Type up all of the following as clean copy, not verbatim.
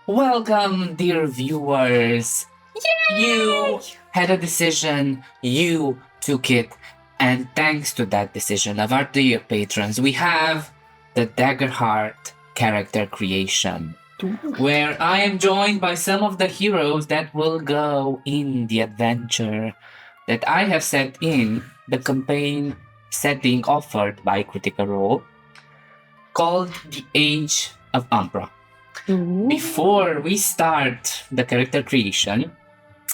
Welcome, dear viewers. Yay! You had a decision, you took it, and thanks to that decision of our dear patrons, we have the Daggerheart character creation, where I am joined by some of the heroes that will go in the adventure that I have set in the campaign setting offered by Critical Role, called The Age of Umbra. Before we start the character creation,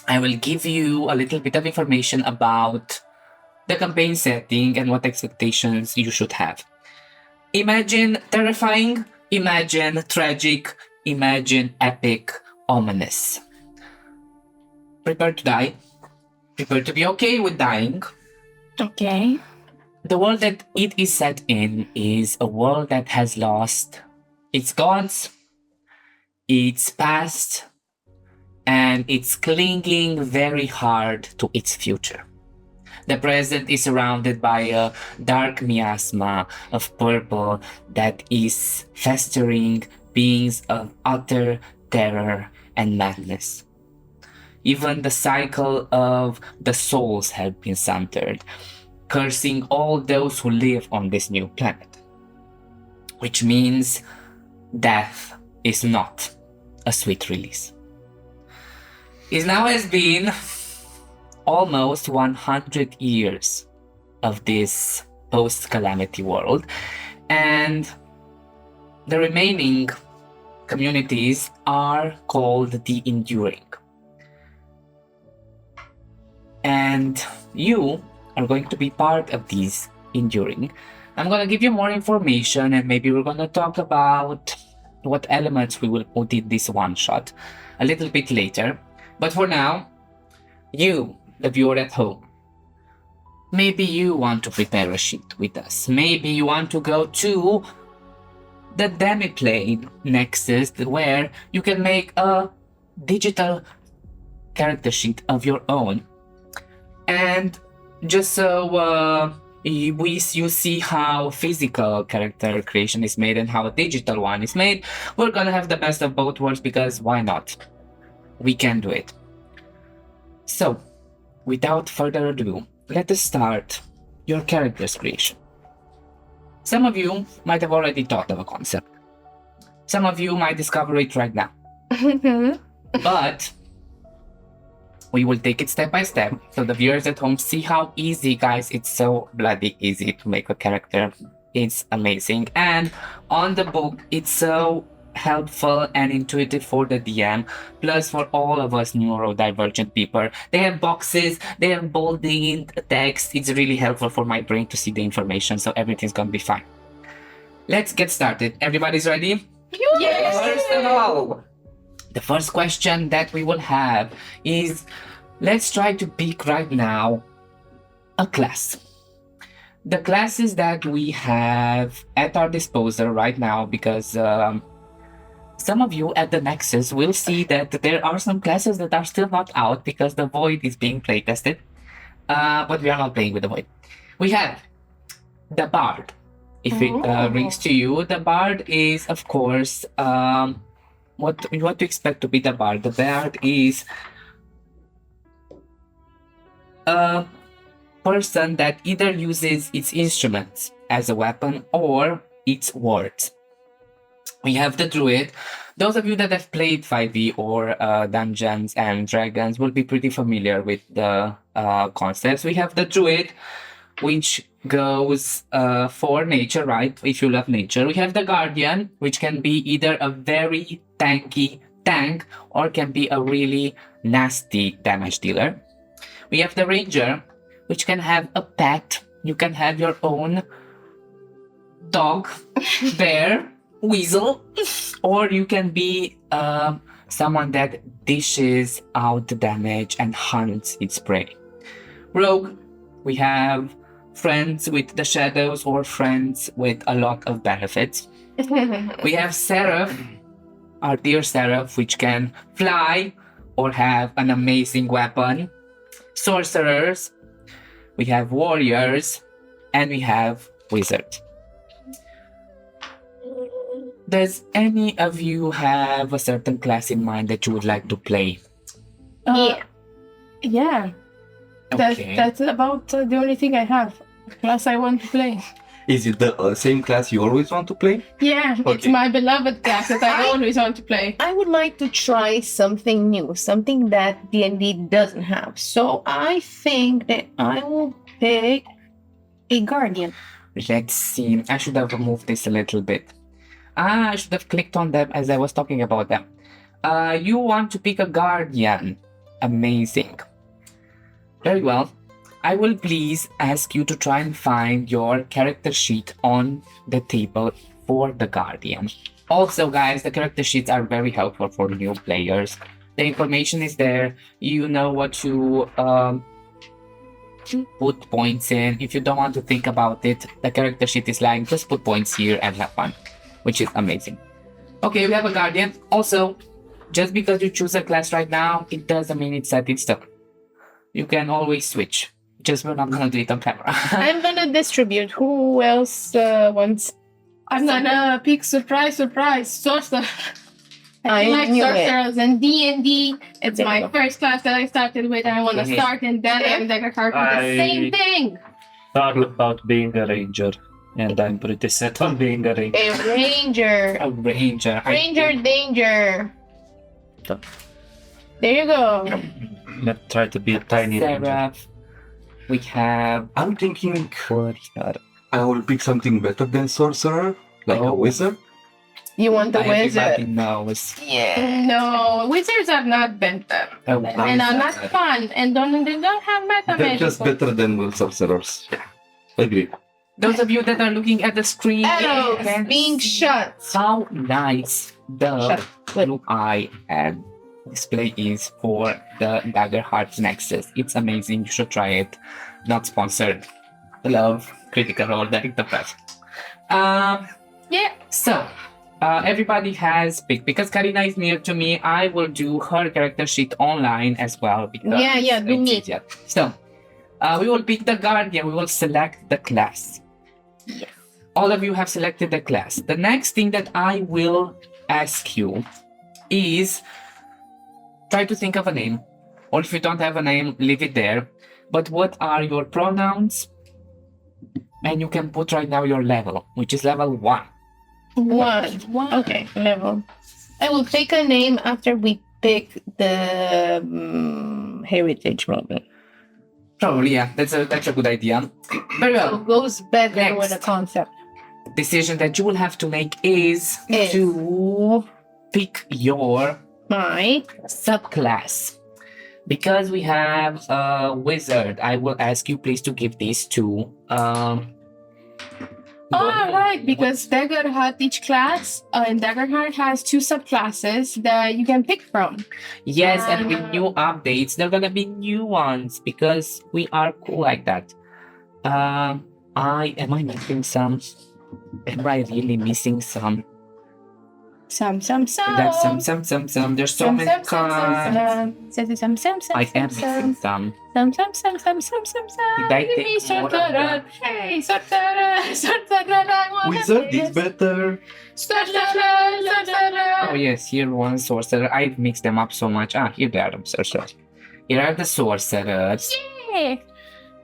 I will give you a little bit of information about the campaign setting and what expectations you should have. Imagine terrifying, imagine tragic, imagine epic, ominous. Prepare to die. Prepare to be okay with dying. Okay. The world that it is set in is a world that has lost its gods, its past, and it's clinging very hard to its future. The present is surrounded by a dark miasma of purple that is festering beings of utter terror and madness. Even the cycle of the souls have been sundered, cursing all those who live on this new planet. Which means death is not a sweet release. It now has been almost 100 years of this post-calamity world, and the remaining communities are called the Enduring. And you are going to be part of these Enduring. I'm going to give you more information, and maybe we're going to talk about what elements we will put in this one shot a little bit later. But for now, you, the viewer at home, maybe you want to prepare a sheet with us. Maybe you want to go to the Demiplane Nexus, where you can make a digital character sheet of your own. And just so you see how physical character creation is made and how a digital one is made, we're gonna have the best of both worlds, because why not? We can do it. So, without further ado, let us start your character's creation. Some of you might have already thought of a concept. Some of you might discover it right now. But we will take it step by step, so the viewers at home see how easy, guys. It's so bloody easy to make a character. It's amazing. And on the book, it's so helpful and intuitive for the DM, plus for all of us neurodivergent people. They have boxes, they have bolding text. It's really helpful for my brain to see the information, so everything's gonna be fine. Let's get started. Everybody's ready? Yes. First of all, the first question that we will have is, let's try to pick right now a class. The classes that we have at our disposal right now, because some of you at the Nexus will see that there are some classes that are still not out because the Void is being playtested, but we are not playing with the Void. We have the Bard. If it rings to you, the Bard is, of course, what to expect to be the Bard. The Bard is a person that either uses its instruments as a weapon or its words. We have the Druid. Those of you that have played 5e or Dungeons and Dragons will be pretty familiar with the concepts. We have the Druid, which goes for nature, right? If you love nature. We have the Guardian, which can be either a very tanky tank or can be a really nasty damage dealer. We have the Ranger, which can have a pet. You can have your own dog, bear, weasel, or you can be someone that dishes out the damage and hunts its prey. Rogue, we have friends with the shadows or friends with a lot of benefits. We have Seraph, our dear Seraph, which can fly or have an amazing weapon. Sorcerers, we have warriors, and we have wizards. Does any of you have a certain class in mind that you would like to play? Yeah. Okay. That's about the only thing I have. Class I want to play. Is it the same class you always want to play? Yeah, it's Okay. my beloved class that I always want to play. I would like to try something new, something that D&D doesn't have. So I think that I will pick a guardian. Let's see. I should have moved this a little bit. I should have clicked on them as I was talking about them. You want to pick a guardian. Amazing. Very well. I will please ask you to try and find your character sheet on the table for the guardian. Also, guys, the character sheets are very helpful for new players. The information is there. You know what to put points in. If you don't want to think about it, the character sheet is lying. Just put points here and have fun, which is amazing. Okay, we have a guardian. Also, just because you choose a class right now, it doesn't mean it's set in stone. You can always switch. Just we're not gonna do it on camera. I'm gonna distribute. Who else wants? I'm gonna pick surprise, sorcerer. I like knew it. sorcerers and D&D. It's There you my go. first class that I started with, and I want to Okay. start in Daggerheart with the same thing. Thought about being a ranger, and I'm pretty set on being a ranger. A ranger. A ranger. Ranger danger. There you go. Let's try to be a tiny ranger. Seraph. We have I'm thinking Warrior. I will pick something better than sorcerer, like a wizard. You want the Everybody wizard? knows. Yeah. No, wizards are not better. A And are not wizard. fun, and they don't have meta They're just magic. better than sorcerers. Agree. Those of you that are looking at the screen Arrows can being see shot. how nice the Shut blue eye and display is for the Daggerheart Nexus. It's amazing. You should try it. Not sponsored. Love Critical Role Director Press. Yeah. So, everybody has picked. Because Karina is near to me, I will do her character sheet online as well. Because Yeah, do it's me. easier. So, we will pick the guardian. We will select the class. Yes. All of you have selected the class. The next thing that I will ask you is try to think of a name. Or if you don't have a name, leave it there. But what are your pronouns? And you can put right now your level, which is level 1. One. Okay, level. I will pick a name after we pick the heritage, probably. Probably, yeah. That's a good idea. Very So well. goes better Next. with the concept. Decision that you will have to make is Is. to pick your My subclass. Because we have a wizard, I will ask you please to give this to Right, because Daggerheart, each class in Daggerheart has 2 subclasses that you can pick from. Yes, and with new updates, there are gonna be new ones because we are cool like that. Am I missing some? Am I really missing some? Some. That's some. There's so many cards. I am missing some. Did I Give me take more of sorcerer. them? Hey, sorcerer, I want Wizard is better. Sorcerer. Oh yes, here one sorcerer. I've mixed them up so much. Here they are, the sorcerers. Here are the sorcerers. Yeah.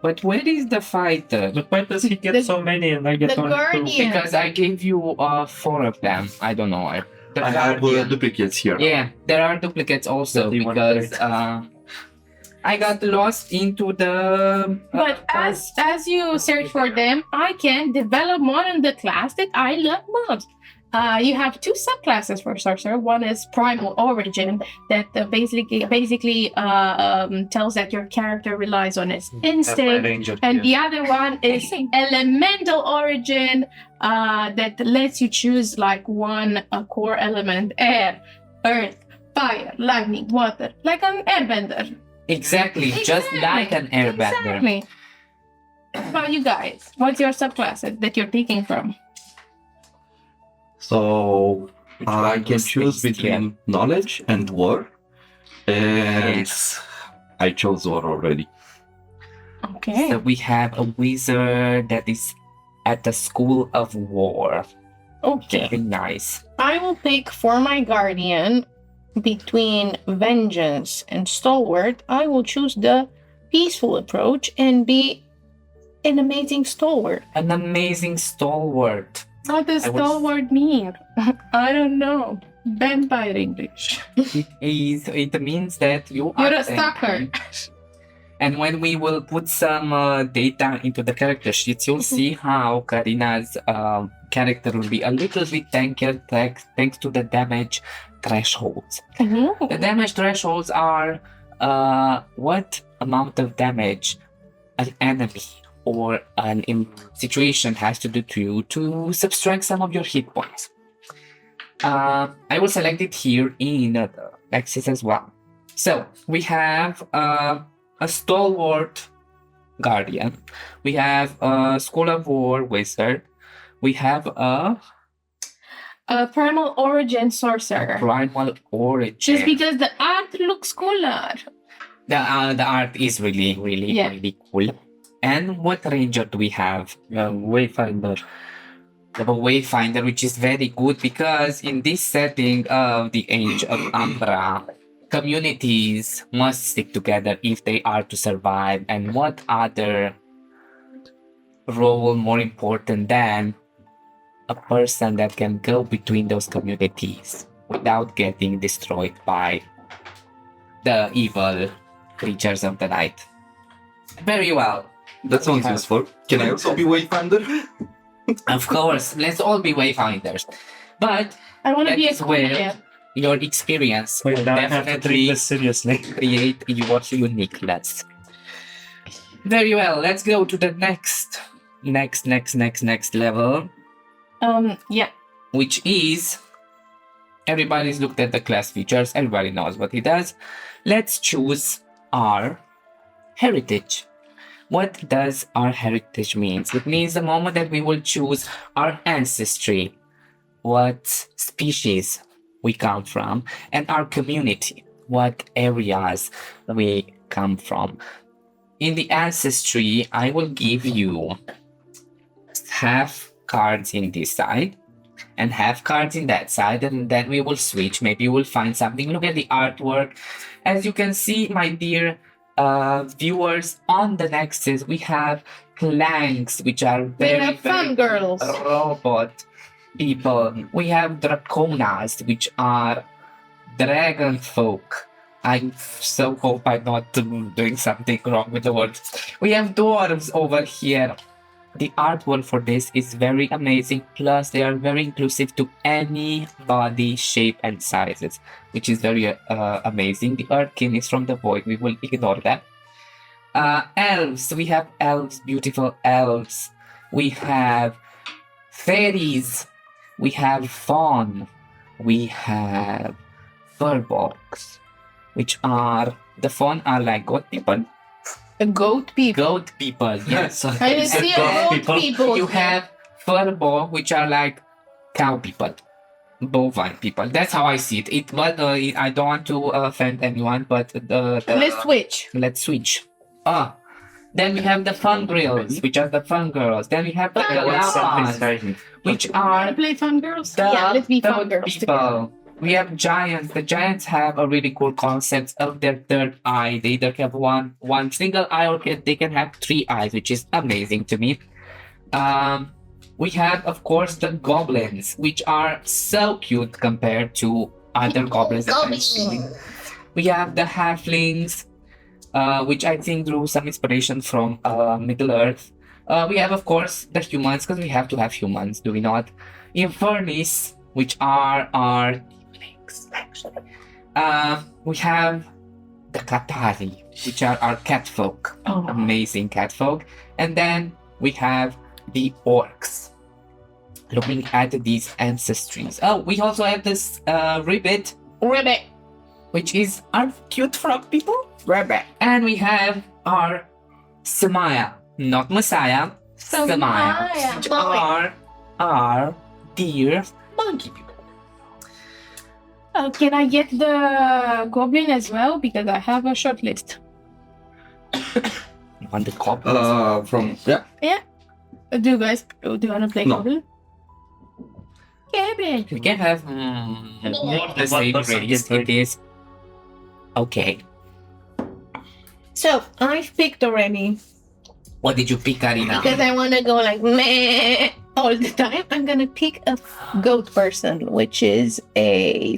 But where is the fighter? But why does he get The- so many and I get the only two? guardian. Because I gave you 4 of them. I don't know. The I have guardian. duplicates here. Yeah, there are duplicates also But they want because it. I got lost into the. But as you search for them, I can develop more in the class that I love most. You have 2 subclasses for sorcerer. One is primal origin that basically tells that your character relies on its Have my instinct, ranger and here. the other one is elemental origin that lets you choose like one core element: air, earth, fire, lightning, water, like an airbender. Exactly, just like an airbender. Exactly. What about you guys? What's your subclasses that you're picking from? So I one can was choose spaced here? between knowledge and war. And Yes. I chose war already. Okay. So we have a wizard that is at the School of War. Okay. Very nice. I will pick for my guardian between vengeance and stalwart. I will choose the peaceful approach and be an amazing stalwart. An amazing stalwart. What does I was- stalwart mean? I don't know. Vampire English. It means that you're a stalker. And when we will put some data into the character sheets, you'll see how Karina's character will be a little bit tankier thanks to the damage thresholds. The damage thresholds are what amount of damage an enemy or an situation has to do to you to subtract some of your hit points. I will select it here in the axis as well. So we have a stalwart guardian. We have a School of War wizard. We have a Primal Origin Sorcerer. primal origin. Just because the art looks cooler. The art is really cool. And what ranger do we have? Wayfinder. The Wayfinder, which is very good because in this setting of the Age of Umbra, communities must stick together if they are to survive. And what other role more important than a person that can go between those communities without getting destroyed by the evil creatures of the night? Very well. That sounds Yeah. useful. Can I also be Wayfinder? Of course, let's all be Wayfinders. But I want to That be a is where- courier. your experience Wait, will now I have to take definitely this seriously. create your uniqueness. Very well, let's go to the next level, Yeah. which is everybody's looked at the class features, everybody knows what it does. Let's choose our heritage. What does our heritage mean? It means the moment that we will choose our ancestry, what species we come from, and our community, what areas we come from. In the ancestry, I will give you half cards in this side and half cards in that side, and then we will switch. Maybe you will find something. Look at the artwork. As you can see, my dear viewers, on the nexus we have clanks, which are We very, have very fangirls. robot people. We have draconas, which are dragon folk. I so hope I'm not doing something wrong with the word. We have dwarves over here. The artwork for this is very amazing. Plus, they are very inclusive to any body shape and sizes, which is very amazing. The Earthkin is from the Void. We will ignore that. Elves. We have elves, beautiful elves. We have fairies. We have fawn. We have furbolgs, which are the fawn are like goat people. Goat people. Goat people, yes. I didn't see a goat people. You have furball, which are like cow people, bovine people. That's how I see it. But I don't want to offend anyone. But Let's switch. let's switch. Then we have the fungrills, which are the fungirls. Then we have the I want something llamas, tiny. which Wanna are play fangirls? the Yeah, let's be third fungirls people. We have giants. The giants have a really cool concept of their third eye. They either have one single eye or they can have 3 eyes, which is amazing to me. We have, of course, the goblins, which are so cute compared to other goblins that I've seen. We have the halflings, which I think drew some inspiration from Middle Earth. We have, of course, the humans, because we have to have humans, do we not? Infernis, which are our tieflings, actually. We have the Katari, which are our catfolk. Oh. Amazing catfolk. And then we have the orcs. Looking at these ancestries. Oh, we also have this ribbit, Ribbit. which is our cute frog people. Ribbit. And we have our Samaya, not Messiah, Samaya, Samaya. which are our dear monkey people. Can I get the goblin as well? Because I have a short list. You want the goblins? From yeah. Do you guys want to play No. goblin? cabbage. We can have More the than one same person race. can It is okay. So I've picked already. What did you pick, Karina? Because I want to go like meh all the time. I'm gonna pick a goat person, which is a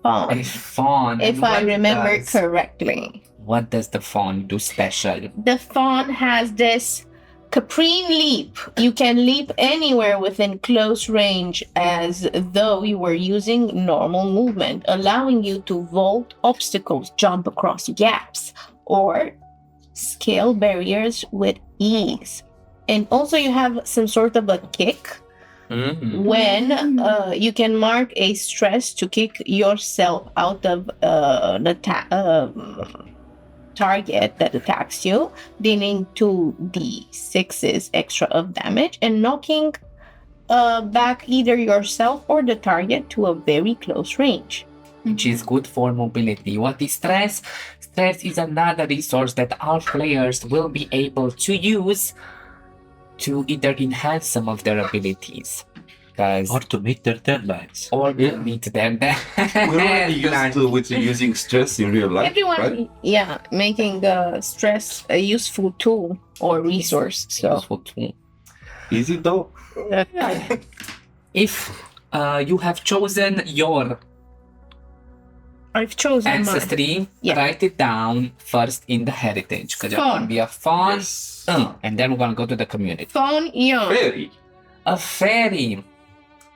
fawn, A fawn. if I What remember does- correctly. What does the fawn do special? The fawn has this caprine leap. You can leap anywhere within close range as though you were using normal movement, allowing you to vault obstacles, jump across gaps, or scale barriers with ease. And also you have some sort of a kick when you can mark a stress to kick yourself out of the target that attacks you, dealing 2d6 extra of damage and knocking back either yourself or the target to a very close range. Which is good for mobility. What is stress? Stress is another resource that our players will be able to use to either enhance some of their abilities, Or to meet their deadlines. or Yeah. meet them. We're already used to with using stress in real life, Everyone, right? yeah, making stress a useful tool or resource. So Useful too. Is it though? If you have chosen your I've chosen mine. ancestry, Yeah. write it down first in the heritage, because it's Fawn. going to be a fawn, Yes. and then we're going to go to the community. Fawn young. Fairy. A fairy.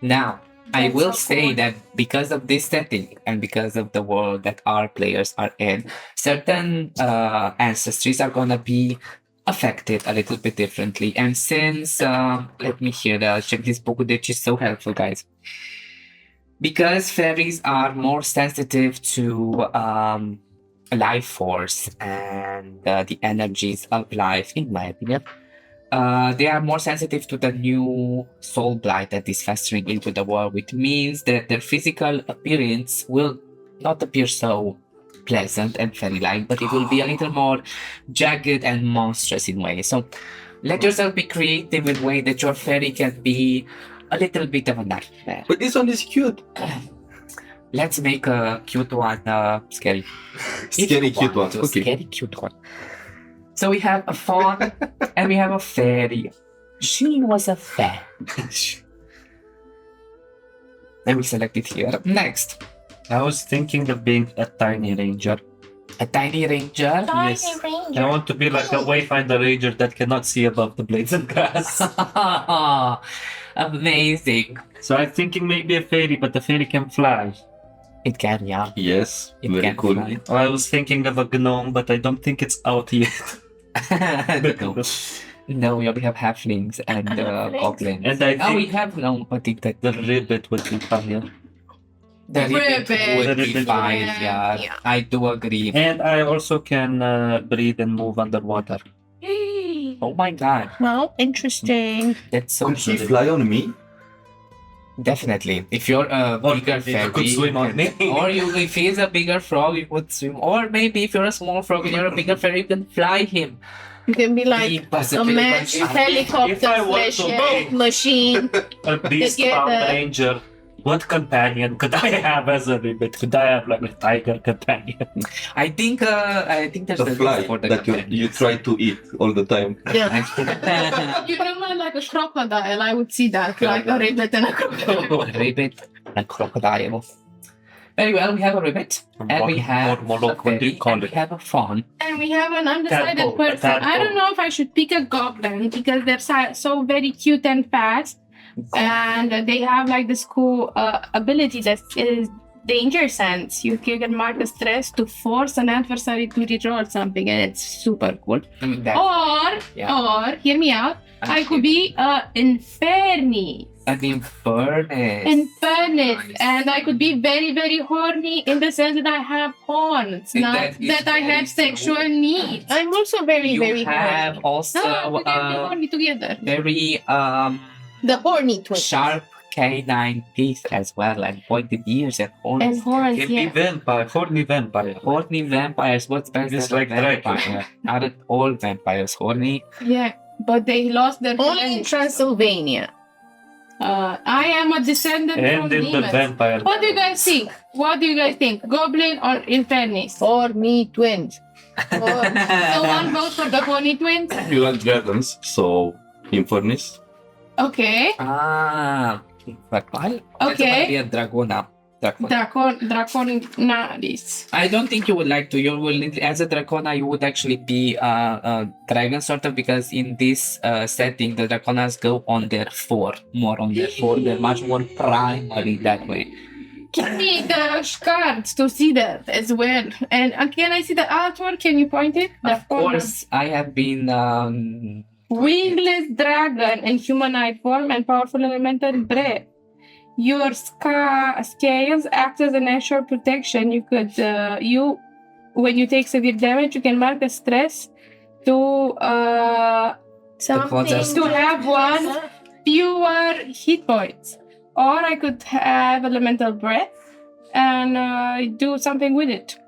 Now, I That's will so say cool. that because of this setting and because of the world that our players are in, certain ancestries are going to be affected a little bit differently. And since, let me hear check this book, which is so helpful, guys. Because fairies are more sensitive to life force and the energies of life, in my opinion, they are more sensitive to the new soul blight that is festering into the world, which means that their physical appearance will not appear so pleasant and fairy-like, but it will be a little more jagged and monstrous in ways. So let yourself be creative in a way that your fairy can be a little bit of a nightmare. But this one is cute. Let's make a cute one scary. If Scary you cute want one. to, Okay. Scary cute one. So we have a fawn and we have a fairy. She was a fairy. Let me select it here. Next, I was thinking of being a tiny ranger. a tiny ranger. Yes. I want to be like a wayfinder ranger that cannot see above the blades and grass. Amazing. So I'm thinking maybe a fairy, but the fairy can fly. It can, yeah. Yes. It Very can cool. fly. I was thinking of a gnome, but I don't think it's out yet. no. No, we only have halflings and goblins. And I Oh, we think have no, but it, the ribbit would be funnier. the ribbit Ribbit. would The be ribbit. fine, Yeah. yeah. I do agree. And I also can breathe and move underwater. Oh my god, Well, interesting. that's so Could he good. fly on me? Definitely. If you're a Or bigger maybe you fairy, could swim on me. or if he's a bigger frog, you could swim. Or maybe if you're a small frog and you're a bigger fairy, you can fly him. You can be like Be a possibly match much- helicopter If I want slash to boat machine. A beast get bound the- ranger. What companion could I have as a ribbit? Could I have like a tiger companion? I think there's The a fly list for the that you companions. try to eat all the time. Yeah. You don't mind like a crocodile. I would see that, like a ribbit and a crocodile. A ribbit and crocodile. Very well, we have a ribbit, and we have Or Moloch, a what do you fairy, call and we it? have a fawn. And we have an undecided Tadpole, a person. I tadpole. don't know if I should pick a goblin because they're so very cute and fast. And they have like this cool ability that is danger sense. You can mark a stress to force an adversary to reroll something, and it's super cool. Or hear me out. I could be Inferni. An infernus. Infernus. Nice. And I could be very, very horny in the sense that I have horns, And not that is that I very have sexual true. needs. I'm also very, You very have horny. also No, we can be horny together. very The horny twin. sharp canine teeth as well, and pointed ears and horns. And horns, Can be yeah. vampire, horny vampire. Horny vampires, what's best It's than a like Dracula. vampire? Aren't all vampires horny? Yeah. But they lost their Only in Transylvania. I am a descendant And from in the demons. vampire. What do you guys think? What do you guys think? Goblin or Infernis? Or me twins. So one vote for the pony twins. You like dragons, so Infernus. Okay. But I'll Okay. be a Dragona. Draconaris. I don't think you would like to. You will, as a Dracona, you would actually be a dragon sort of, because in this setting, the Draconas go on their four, more on their four. They're much more primary that way. Give me the cards to see that as well. And can I see the artwork? Can you point it? The Of course, I have been. Wingless dragon in humanoid form and powerful elemental breath. Your scales act as a natural protection. You could, when you take severe damage, you can mark the stress to Something To have one fewer hit points. Or I could have elemental breath and do something with it.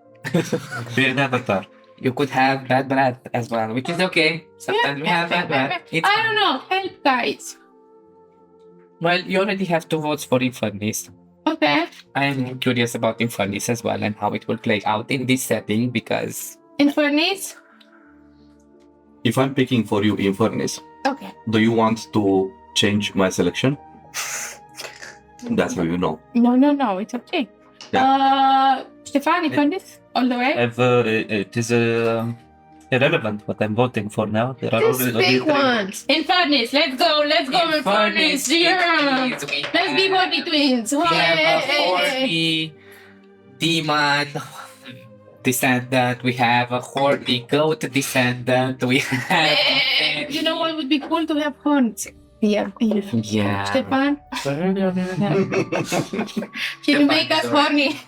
Be an avatar. You could have bad breath as well, which is okay. Sometimes we have bad breath. It's I don't know. Help, guys. Well, you already have 2 votes for Infernus. Okay. I'm curious about Infernus as well and how it will play out in this setting, because Infernis? If I'm picking for you Infernus, Okay. do you want to change my selection? That's how you know. No. It's okay. Stefan, Infernis? All the way? It is irrelevant what I'm voting for now. There are Just already pick three. ones. Infernus, let's go, Infernus, yeah! Let's be body twins, We have a hey! horny demon descendant, we have a horny goat descendant, we have... You know what would be cool to have horns? Yeah. Yeah. Stefan, can you make us horny?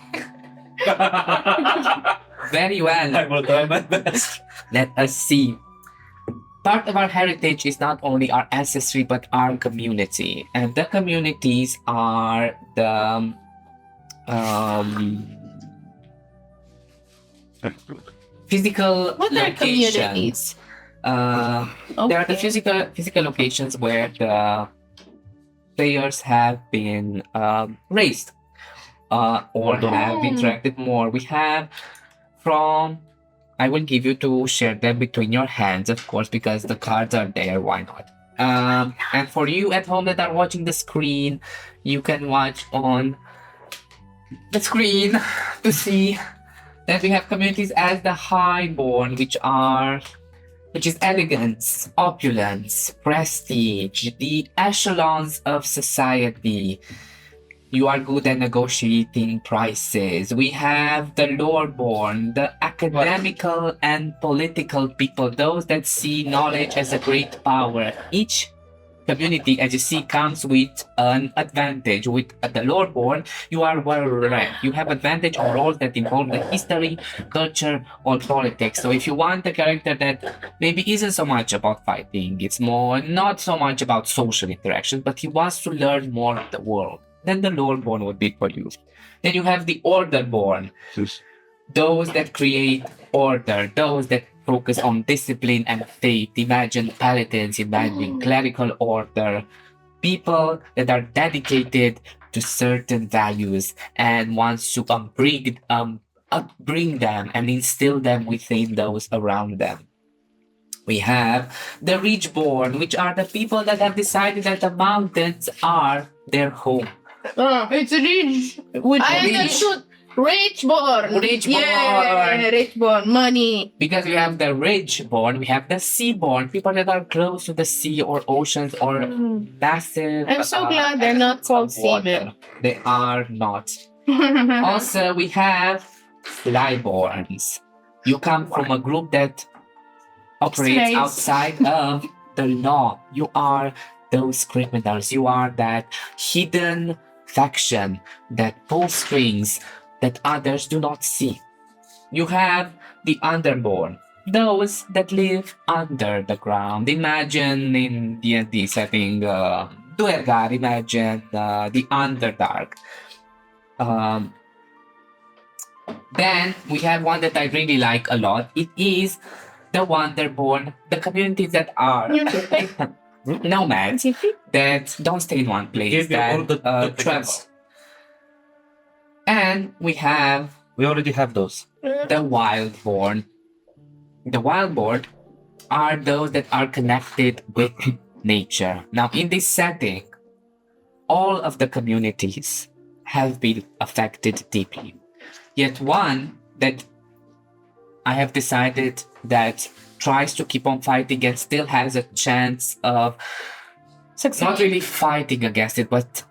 Very well. I will try my best. Let us see. Part of our heritage is not only our ancestry but our community, and the communities are the physical What are locations. communities? There are the physical locations where the players have been raised or have interacted more. We have from. I will give you to share them between your hands, of course, because the cards are there. Why not? And for you at home that are watching the screen, you can watch on the screen to see that we have communities as the highborn, which is elegance, opulence, prestige, the echelons of society. You are good at negotiating prices. We have the loreborn, the academical and political people, those that see knowledge as a great power. Each community, as you see, comes with an advantage. With the loreborn, you are well read. You have advantage on roles that involve the history, culture, or politics. So if you want a character that maybe isn't so much about fighting, it's more not so much about social interactions, but he wants to learn more of the world, then the loreborn would be for you. Then you have the orderborn, those that create order, those that focus on discipline and faith. Imagine paladins, imagine clerical order, people that are dedicated to certain values and wants to upbring them and instill them within those around them. We have the Ridgeborn, which are the people that have decided that the mountains are their home. It's rich. With I understood. Richborn. Richborn. Yeah, Richborn. Money. Because we have the Ridgeborn, we have the Seaborn, people that are close to the sea or oceans or massive. I'm so glad they're not called water. seamen. They are not. Also, we have Flyborns. You come from a group that operates Slaves. outside of the law. You are those criminals. You are that hidden faction that pulls strings that others do not see. You have the Underborn, those that live under the ground. Imagine in D&D setting, Duergar, imagine the Underdark. Then we have one that I really like a lot. It is the Wonderborn, the communities that are nomads that don't stay in one place, Give me all that the travel. And we already have those. the wildborn. The wildborn are those that are connected with nature. Now, in this setting, all of the communities have been affected deeply. Yet one that I have decided that tries to keep on fighting and still has a chance of not really fighting against it, but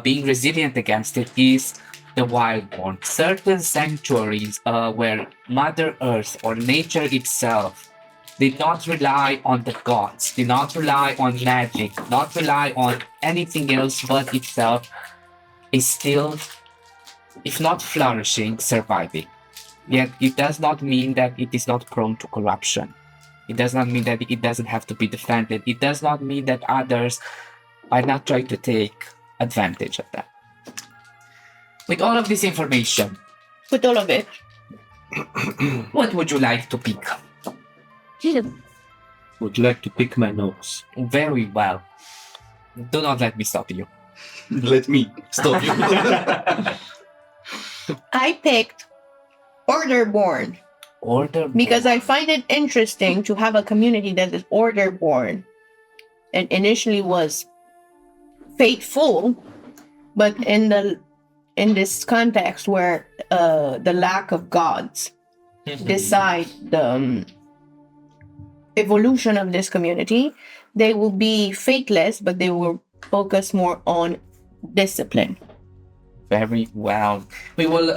being resilient against it is the wildborn. Certain sanctuaries where Mother Earth or nature itself did not rely on the gods, did not rely on magic, not rely on anything else but itself, is still, if not flourishing, surviving. Yet it does not mean that it is not prone to corruption. It does not mean that it doesn't have to be defended. It does not mean that others are not trying to take advantage of that. With all of this information, With all of it. what would you like to pick? Would you like to pick my nose? Very well. Do not let me stop you. Let me stop you. I picked Orderborn Order. because I find it interesting to have a community that is Orderborn and initially was faithful, but in this context where the lack of gods decide the evolution of this community, they will be faithless, but they will focus more on discipline. Very well. We will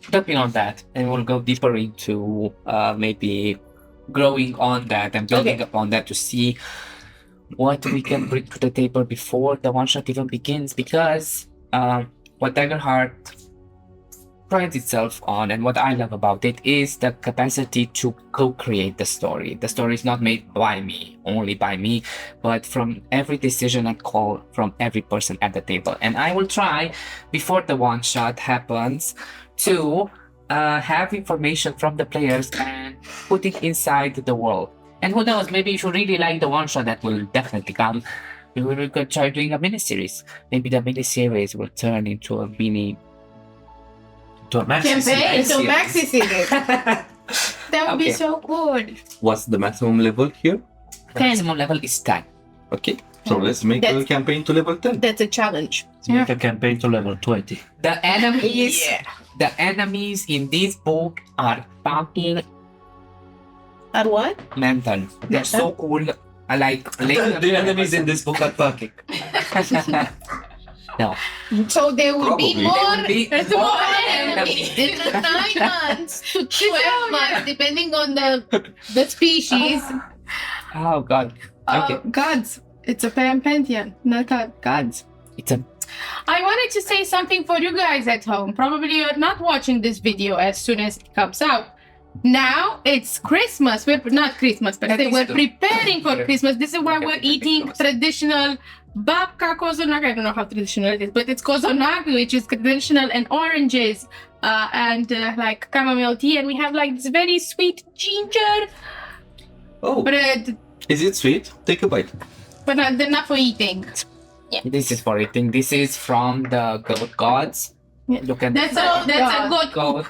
jump in on that and we'll go deeper into maybe growing on that and building Okay. upon that to see what we can bring to the table before the one shot even begins, because what Daggerheart prides itself on and what I love about it is the capacity to co-create the story. The story is not made by me, only by me, but from every decision and call from every person at the table. And I will try, before the one shot happens, to have information from the players and put it inside the world. And who knows, maybe if you really like the one shot, that will definitely come. We will try doing a mini-series. Maybe the mini-series will turn into a mini To a maxi Campaign, series. so Yes. maxi series. That would be Okay. so good. What's the maximum level here? The maximum level is 10. Okay, so let's make a That's- campaign to level 10. That's a challenge. Make a campaign to level 20. The enemies in this book are fucking At what? mental. They're so cool. I like The enemies in this book are fucking. No. So there will be Probably. more. There will be There's more more enemies. enemies. In the 9 months to 12 months, depending on the species. Oh god. Okay. Gods. It's a pantheon, not gods. It's a I wanted to say something for you guys at home. Probably you're not watching this video as soon as it comes out. Now it's Christmas. We're not Christmas, but That is we're true. preparing for Christmas. This is why we're eating traditional babka kozonag. I don't know how traditional it is, but it's kozonag, which is traditional, and oranges, and like chamomile tea. And we have like this very sweet ginger Oh, bread, is it sweet? Take a bite. but they're not for eating. this is for eating. This is from the goat gods. Yeah. Look at That's a good goat.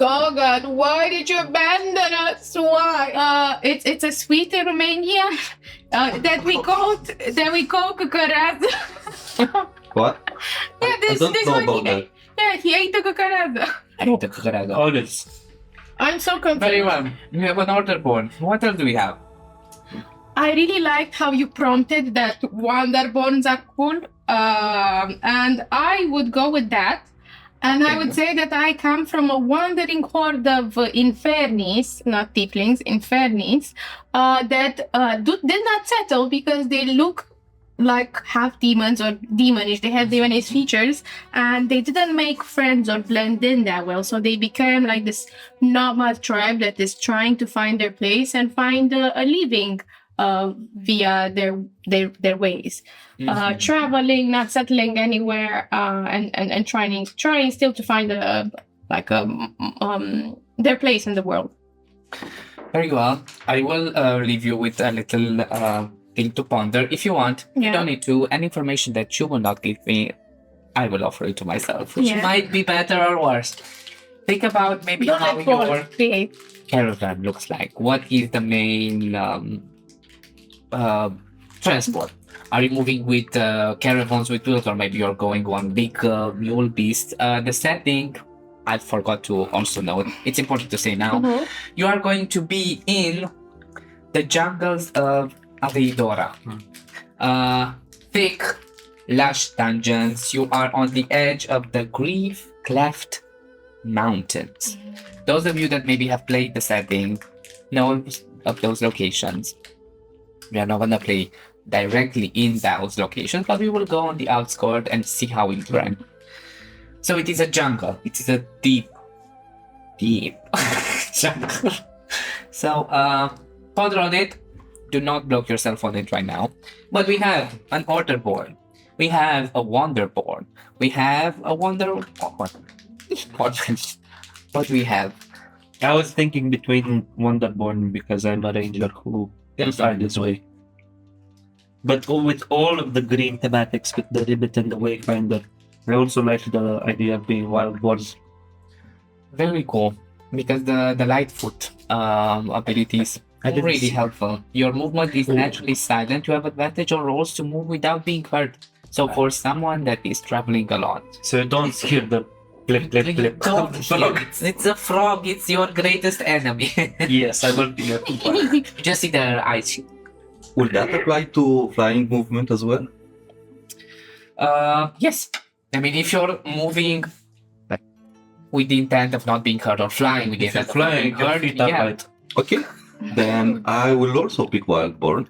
Oh God, why did you abandon us? Why? It's a sweet in Romania that we call cucaraza. What? Yeah, I don't this know one about he that. ate. Yeah, he ate the cucaraza. I need the cucaraga. All this. I'm so confused. Very well. We have an order born. What else do we have? I really liked how you prompted that Wanderborns are cool, and I would go with that. And I would say that I come from a wandering horde of infernis, not tieflings, infernis, that did not settle because they look like half demons or demonish. They have demonish features, and they didn't make friends or blend in that well. So they became like this nomad tribe that is trying to find their place and find a living via their ways. Traveling, not settling anywhere, and trying still to find their place in the world. Very well. I will leave you with a little thing to ponder. If you want, you Yeah. don't need to. Any information that you will not give me, I will offer it to myself, which Yeah. might be better or worse. Think about maybe Don't how let Paul your create. caravan looks like. What is the main transport? Are you moving with caravans with wheels, or maybe you're going on big mule beast? The setting, I forgot to also note. It's important to say now. Mhm. You are going to be in the jungles of Avedora. Thick, lush dungeons. You are on the edge of the Grief Cleft Mountains. Those of you that maybe have played the setting know of those locations. We are not gonna play directly in those locations, but we will go on the outskirts and see how it ran. So it is a jungle. It is a deep jungle. So ponder on it. Do not block yourself on it right now. But we have an order board. We have a wonder board. We have a wonder. What we have? I was thinking between Wonderborn because I'm a ranger who can find his way. But with all of the green thematics with the ribbit and the wayfinder, I also like the idea of being wild boars. Very cool. Because the Lightfoot abilities I are didn't really see- helpful. Your movement is naturally silent. You have advantage on rolls to move without being heard. So for someone that is traveling a lot, So you don't hear the blip, blip, blip. don't hear it. It's a frog. It's your greatest enemy. Yes, I will be a You just see their eyes. Would that apply to flying movement as well? Yes. I mean, if you're moving with the intent of not being hurt or flying with the If you're intent of not flying, being your hurt, feet are yeah. light. Okay. Then I will also pick Wildborn.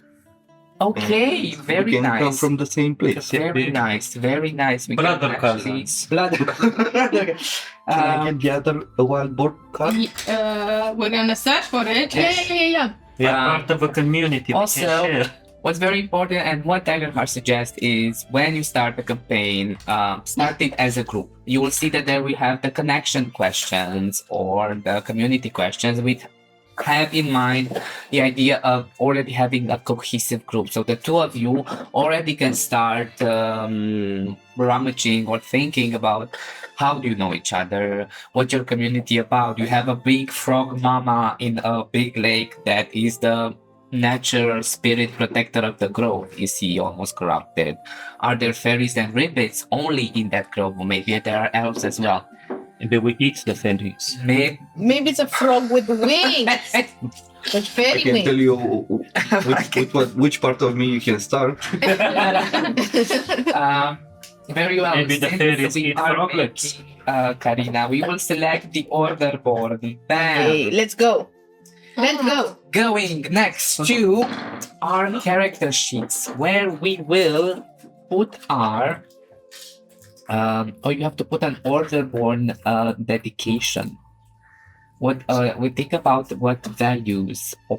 Okay, very we can come nice. from the same place. Very nice, very nice. We can Brother actually- cousins. Blood. Can I get the other Wildborn card? We're gonna search for it. Yeah. We are Um, part of a community. We also- can share. What's very important and what Daggerheart suggests is when you start the campaign, start it as a group. You will see that there we have the connection questions or the community questions. We have in mind the idea of already having a cohesive group. So the two of you already can start rummaging or thinking about how do you know each other, what's your community about. You have a big frog mama in a big lake that is the natural spirit protector of the grove. Is he almost corrupted? Are there fairies and rabbits only in that grove? Or maybe there are elves as well. Maybe we eat the fairies. Maybe Maybe it's a frog with wings. With I fairy can tell wings. you which part of me you can start. very well. Maybe the Since fairies we eat are froglets. making, Karina, we will select the order board. Bam. Okay, let's go. Let's go. Going next to our character sheets, where we will put our. You have to put an order-born dedication. What we think about what values or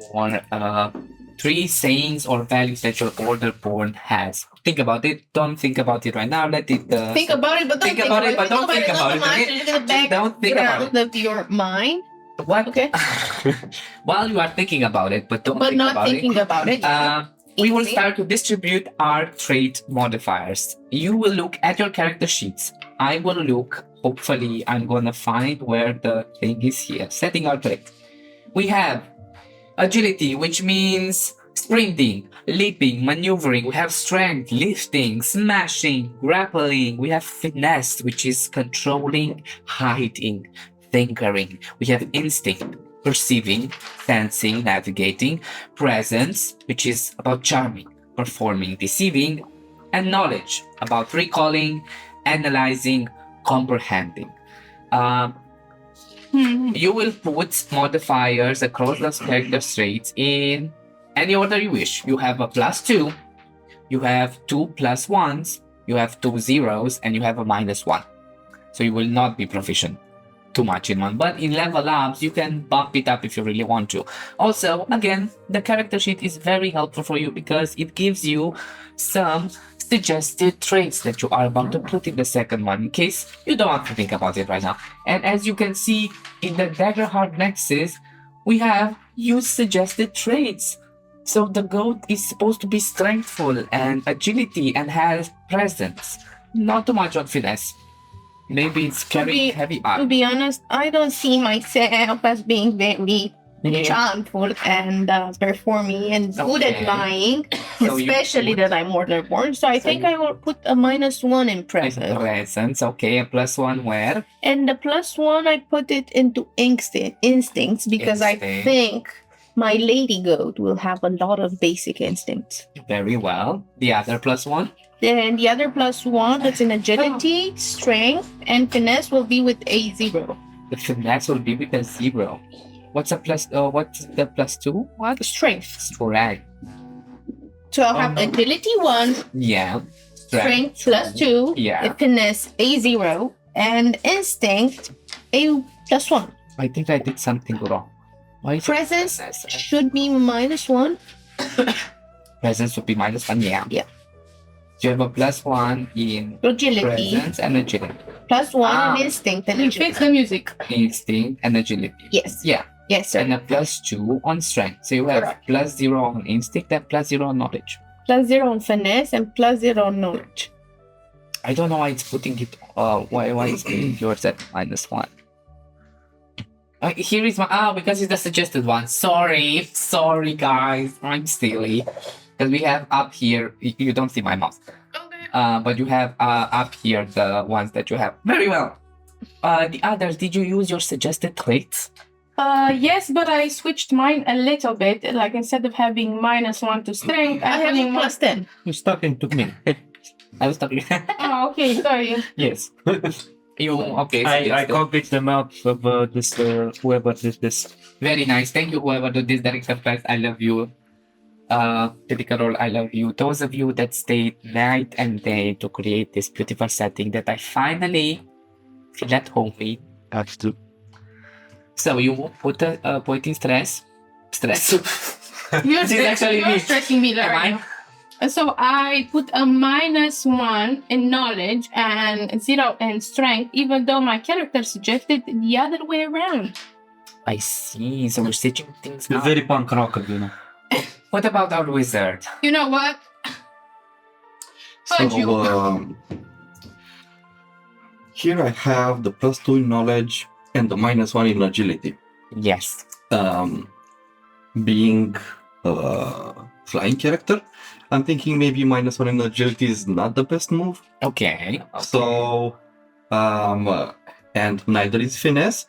3 sayings or values that your order-born has. Think about it. Don't think about it right now. Let it. Think about it, but don't Think about it, but don't think about it, okay? Look at the Don't think about background of your mind. What? Okay. While you are thinking about it, but don't But think not about thinking it. about it. We will Easy. start to distribute our trait modifiers. You will look at your character sheets. I will look. Hopefully, I'm gonna find where the thing is here. Setting our trait. We have agility, which means sprinting, leaping, maneuvering. We have strength, lifting, smashing, grappling. We have finesse, which is controlling, hiding, tinkering. We have instinct, perceiving, sensing, navigating, presence, which is about charming, performing, deceiving, and knowledge, about recalling, analyzing, comprehending. You will put modifiers across those character traits in any order you wish. You have a +2, you have 2 +1s, you have 2 zeros, and you have a -1. So you will not be proficient too much in one, but in level ups you can bump it up if you really want to. Also, again, the character sheet is very helpful for you because it gives you some suggested traits that you are about to put in the second one in case you don't want to think about it right now. And as you can see in the Daggerheart Nexus, we have use suggested traits. So the goat is supposed to be strengthful and agility and has presence. Not too much on finesse. Maybe it's carrying heavy To armor. be honest, I don't see myself as being very charmful and performing and good at Okay. lying, So you especially put- that I'm born. So I think I will put a -1 in presence. Presence, okay, a +1 where? And the +1, I put it into instincts because I Instinct. think my lady goat will have a lot of basic instincts. Very well. The other +1? Then the other +1 that's in agility, strength, and finesse will be with a 0. The finesse will be with a 0. What's the +2? What? Strength. Strength. So I'll have no. agility 1, Yeah. strength +2, Yeah. finesse a 0, and instinct a +1. I think I did something wrong. Why is it Presence finesse? should be -1. Presence would be -1, yeah. Yeah. So you have a +1 in Agility presence and agility. +1 Ah. in instinct and It agility. fits the music. Instinct and agility. Yes. Yeah. Yes, sir. And a +2 on strength. So you have Correct. +0 on instinct and +0 on knowledge. +0 on finesse and +0 on knowledge. I don't know why it's putting it. Why is putting yours at -1? Here is my because it's the suggested one. Sorry guys, I'm silly. Because we have up here. You don't see my mouse. Okay. But you have up here the ones that you have. Very well. The others, did you use your suggested traits? Yes, but I switched mine a little bit. Like instead of having -1 to strength, I have having a +10. Who's talking to me? I was talking. Oh, okay, sorry. Yes. You okay? I suggested. copied them out of this whoever did this. Very nice. Thank you, whoever did this. Darrington first. I love you. Critical, I love you. Those of you that stayed night and day to create this beautiful setting that I finally feel at home with. That's to So you put a point in stress. Stress. You're, This is actually you're me. stressing me, Am I? Larry. So I put a -1 in knowledge and 0 in strength, even though my character suggested the other way around. I see. So we're stitching things You're up. very punk rocker, you know. What about our wizard? You know what? Fudge you. Here I have the +2 in knowledge and the -1 in agility. Yes. Being a flying character, I'm thinking maybe -1 in agility is not the best move. Okay. So, and neither is finesse.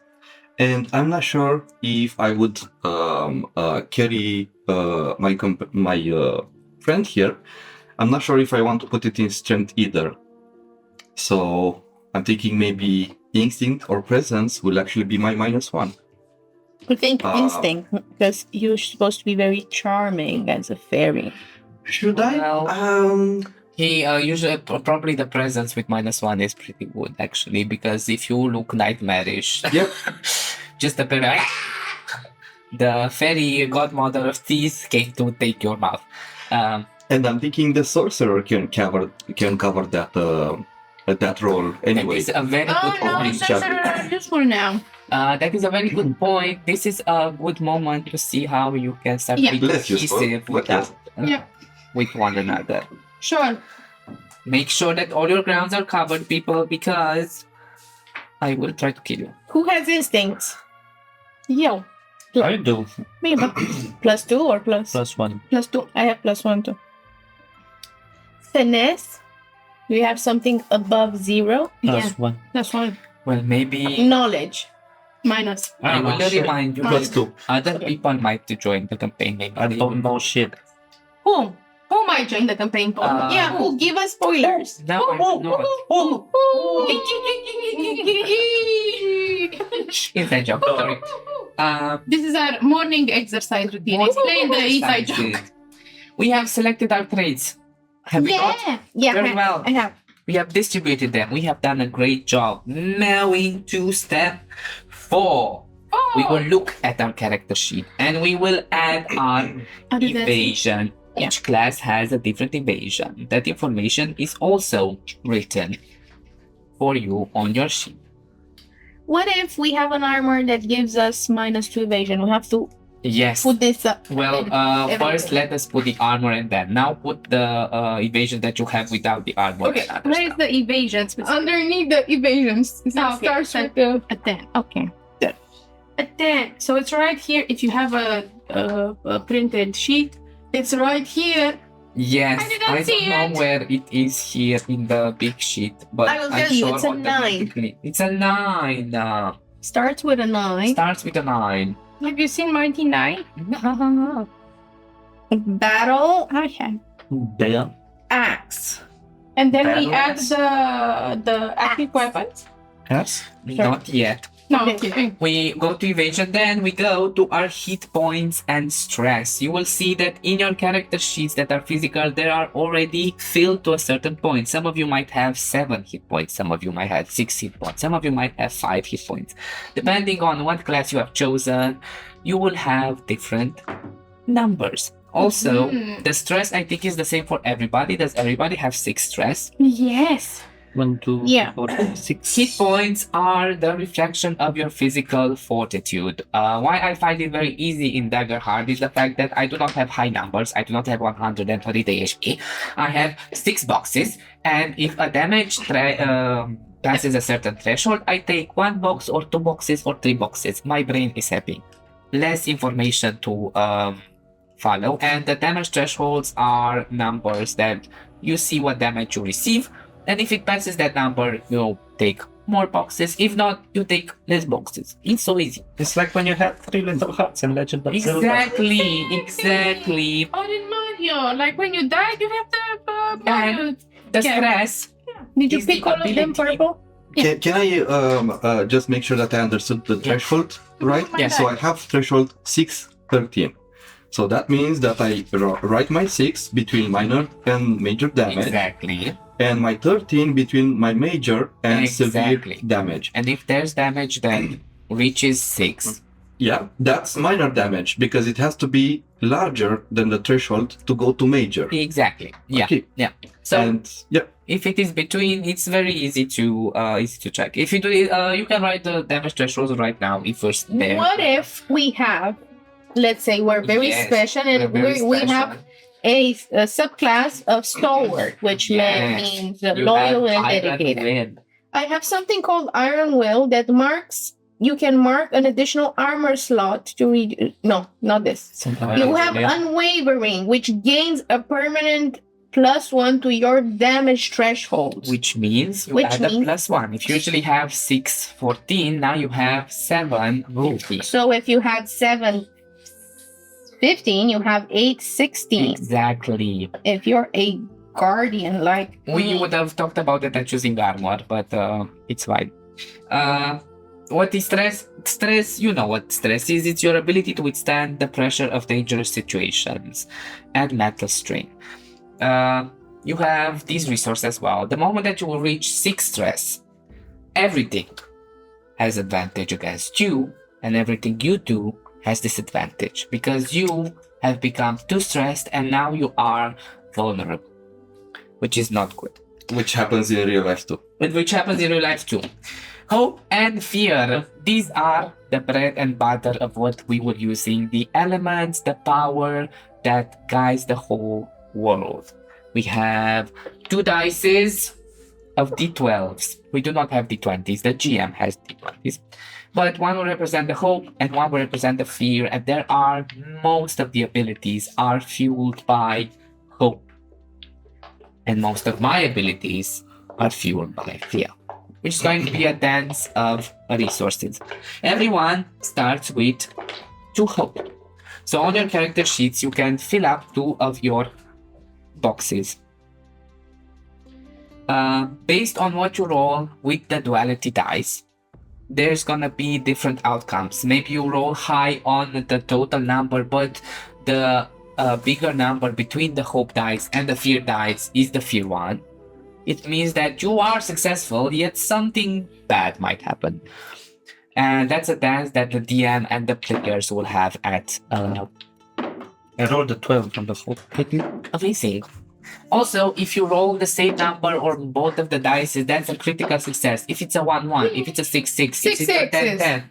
And I'm not sure if I would carry my friend here. I'm not sure if I want to put it in strength either. So I'm thinking maybe instinct or presence will actually be my -1. I think Uh, instinct, because you're supposed to be very charming as a fairy. Should I? Well, He usually probably the presence with -1 is pretty good actually, because if you look nightmarish, Yep. just a bit the fairy godmother of thieves came to take your mouth. And I'm thinking the sorcerer can cover that role anyway. That is a very Oh good no, point. sorcerer are useful now. That is a very good point. This is a good moment to see how you can start Yeah. being Less useful, cohesive but without, Yeah. with one another. Sure. Make sure that all your grounds are covered, people, because I will try to kill you. Who has instincts? You. I do. Me, but +2 or +1. +2. I have +1 too. Finesse. Do you have something above 0? +1. That's one. Well, maybe Knowledge. Minus. I will shit. remind you Plus that 2. other people might join the campaign. Maybe I they don't know shit. Who? Who might join the campaign for? Yeah, who? Give us spoilers. No, I don't know. Inside joke. Sorry. This is our morning exercise routine. Explain the inside joke. We have selected our traits. Have we not? Yeah, Very well. I have. We have distributed them. We have done a great job. Now into step 4. We will look at our character sheet and we will add our evasion. Each class has a different evasion. That information is also written for you on your sheet. What if we have an armor that gives us -2 evasion? We have to Yes. put this up. Well, everything. first let us put the armor and then. Now put the evasion that you have without the armor. Okay, and other where is stuff. the evasions? Underneath the evasions, it Okay, starts so- with the. A 10. Okay. 10. A 10. So it's right here. If you have a printed sheet, it's right here. Yes, I didn't I see don't know it. where it is here in the big sheet, but I will I'm tell you, sure it's a automatically- It's a 9. Starts with a 9. Starts with a 9. Have you seen Mighty 9? Battle I have. Damn. axe. And then we add Battles. the active Axe. weapons. Yes. Not yet. No, Okay. okay. We go to evasion, then we go to our hit points and stress. You will see that in your character sheets that are physical, they are already filled to a certain point. Some of you might have 7 hit points, some of you might have 6 hit points, some of you might have 5 hit points. Depending on what class you have chosen, you will have different numbers. Also, Mhm. the stress I think is the same for everybody. Does everybody have 6 stress? Yes. 1, 2, Yeah. 4, 6. Hit points are the reflection of your physical fortitude. Why I find it very easy in Daggerheart is the fact that I do not have high numbers. I do not have 120 HP. I have 6 boxes, and if a damage passes a certain threshold, I take 1 box or 2 boxes or 3 boxes. My brain is happy. Less information to follow, and the damage thresholds are numbers that you see what damage you receive. And if it passes that number, you take more boxes. If not, you take less boxes. It's so easy. It's like when you have 3 little hearts in Legend of Zelda. Exactly. Oh, in Mario, like when you die, you have the Mario. The Yeah. stress. Did you Is the pick all of them ability- purple? Can I just make sure that I understood the threshold right? Yeah. So I have threshold 6, 13. So that means that I write my 6 between minor and major damage, Exactly. and my 13 between my major and severe Exactly. damage. And if there's damage that reaches 6, Yeah, that's minor damage because it has to be larger than the threshold to go to major. exactly. Yeah. Okay. Yeah. So And yeah, if it is between, it's very easy to check. If you do it, you can write the damage thresholds right now if you're there. What if we have, let's say, we're very Yes, special we're and very we special. have a subclass of stalwart, which Yes. means You loyal have and Iron dedicated. Wind. I have something called Iron Will that marks. You can mark an additional armor slot to read. No, not this. You have Unwavering, which gains a permanent +1 to your damage threshold. Which means you Which add means- a +1. If you usually have 6, 14, now you have 7, 50. So if you had 7, 15, you have 8, 16. Exactly. If you're a guardian, like We me. would have talked about it at choosing armor, but it's fine. What is stress? Stress, you know what stress is. It's your ability to withstand the pressure of dangerous situations and mental strain. You have these resources as well. The moment that you will reach 6 stress, everything has advantage against you, and everything you do has disadvantage because you have become too stressed and now you are vulnerable, which is not good. which happens in real life too. But which happens in real life too. Hope and fear, these are the bread and butter of what we were using, the elements, the power that guides the whole world. We have 2 dices of d12s. We do not have d20s, the GM has d20s. But one will represent the hope and one will represent the fear, and there are most of the abilities are fueled by hope. And most of my abilities are fueled by fear, which is going to be a dance of resources. Everyone starts with 2 hope. So on your character sheets, you can fill up 2 of your boxes. Based on what you roll with the duality dice, there's gonna be different outcomes. Maybe you roll high on the total number, but the bigger number between the hope dice and the fear dice is the fear one. It means that you are successful, yet something bad might happen. And that's a dance that the DM and the players will have at I rolled a 12 from the whole. amazing. Also, if you roll the same number on both of the dice, that's a critical success. If it's a 1-1, if it's a 6-6, if it's a 10-10,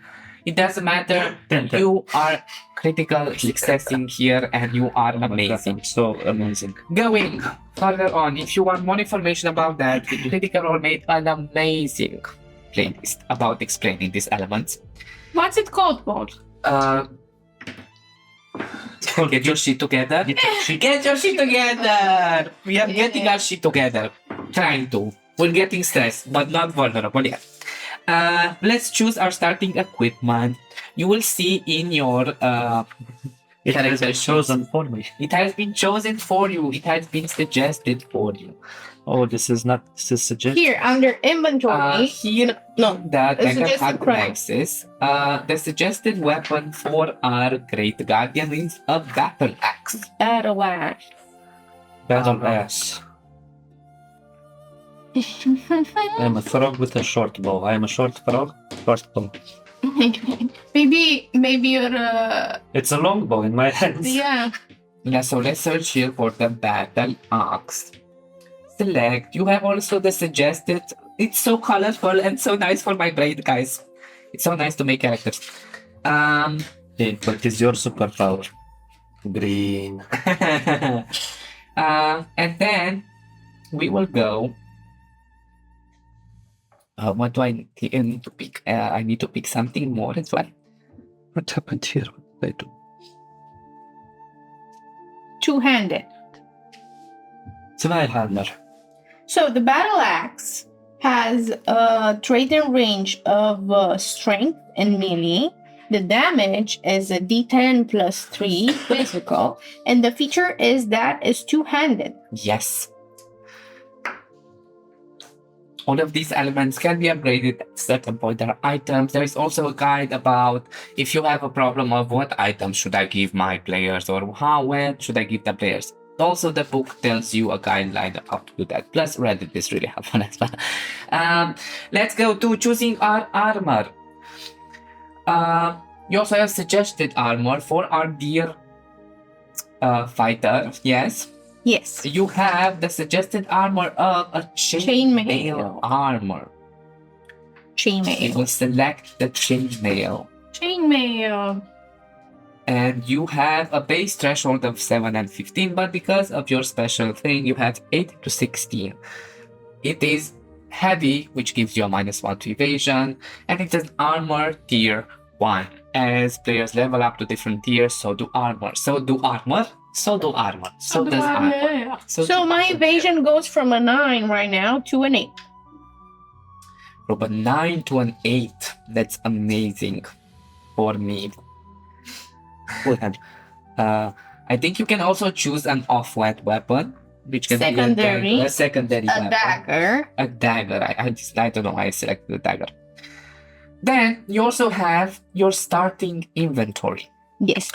it doesn't matter. 10-10. You are critical successing here and you are amazing. So amazing. Going further on, if you want more information about that, Critical Role made an amazing playlist about explaining these elements. What's it called, Bolt? Get your shit together. Get your shit together. We are getting our shit together. Trying to. We're getting stressed, but not vulnerable yet. Let's choose our starting equipment. You will see in your It has been chosen for me. It has been chosen for you. It has been suggested for you. Oh, this is suggested. Here, under inventory. Here, No, the suggested Daggerheart crime. axis. The suggested weapon for our Great Guardian is a battle axe. Battle axe. Battle ass. I'm a frog with a short bow. I am a short frog, short bow. maybe you're It's a long bow in my hands. yeah. Yeah, so let's search here for the battle axe. Select. You have also the suggested. It's so colorful and so nice for my brain, guys. It's so nice to make characters. Hey, what is your superpower? Green. And then we will go. What do I need to pick? I need to pick something more as well. What happened here? What did I do? Two-handed. Zweihander. So the battle axe has a trait and range of strength and melee. The damage is a d10 plus 3 physical, and the feature is that it's two-handed. Yes. All of these elements can be upgraded at a certain point. There are items. There is also a guide about if you have a problem of what items should I give my players or when should I give the players. Also, the book tells you a guideline of how to do that. Plus, Reddit is really helpful as well. Let's go to choosing our armor. You also have suggested armor for our dear fighter. Yes. Yes. You have the suggested armor of a chainmail armor. You Chainmail. will select the chainmail. Chainmail. And you have a base threshold of 7 and 15, but because of your special thing, you have 8 to 16. It is heavy, which gives you a -1 to evasion, and it is armor tier 1. As players level up to different tiers, so do armor. So do armor. So do armor. So does armor. So my evasion goes from a 9 right now to an 8. From a 9 to an 8. That's amazing for me. I think you can also choose an off-white weapon, which can Secondary. be a secondary A weapon. dagger. A dagger. I don't know why I selected the dagger. Then you also have your starting inventory. Yes.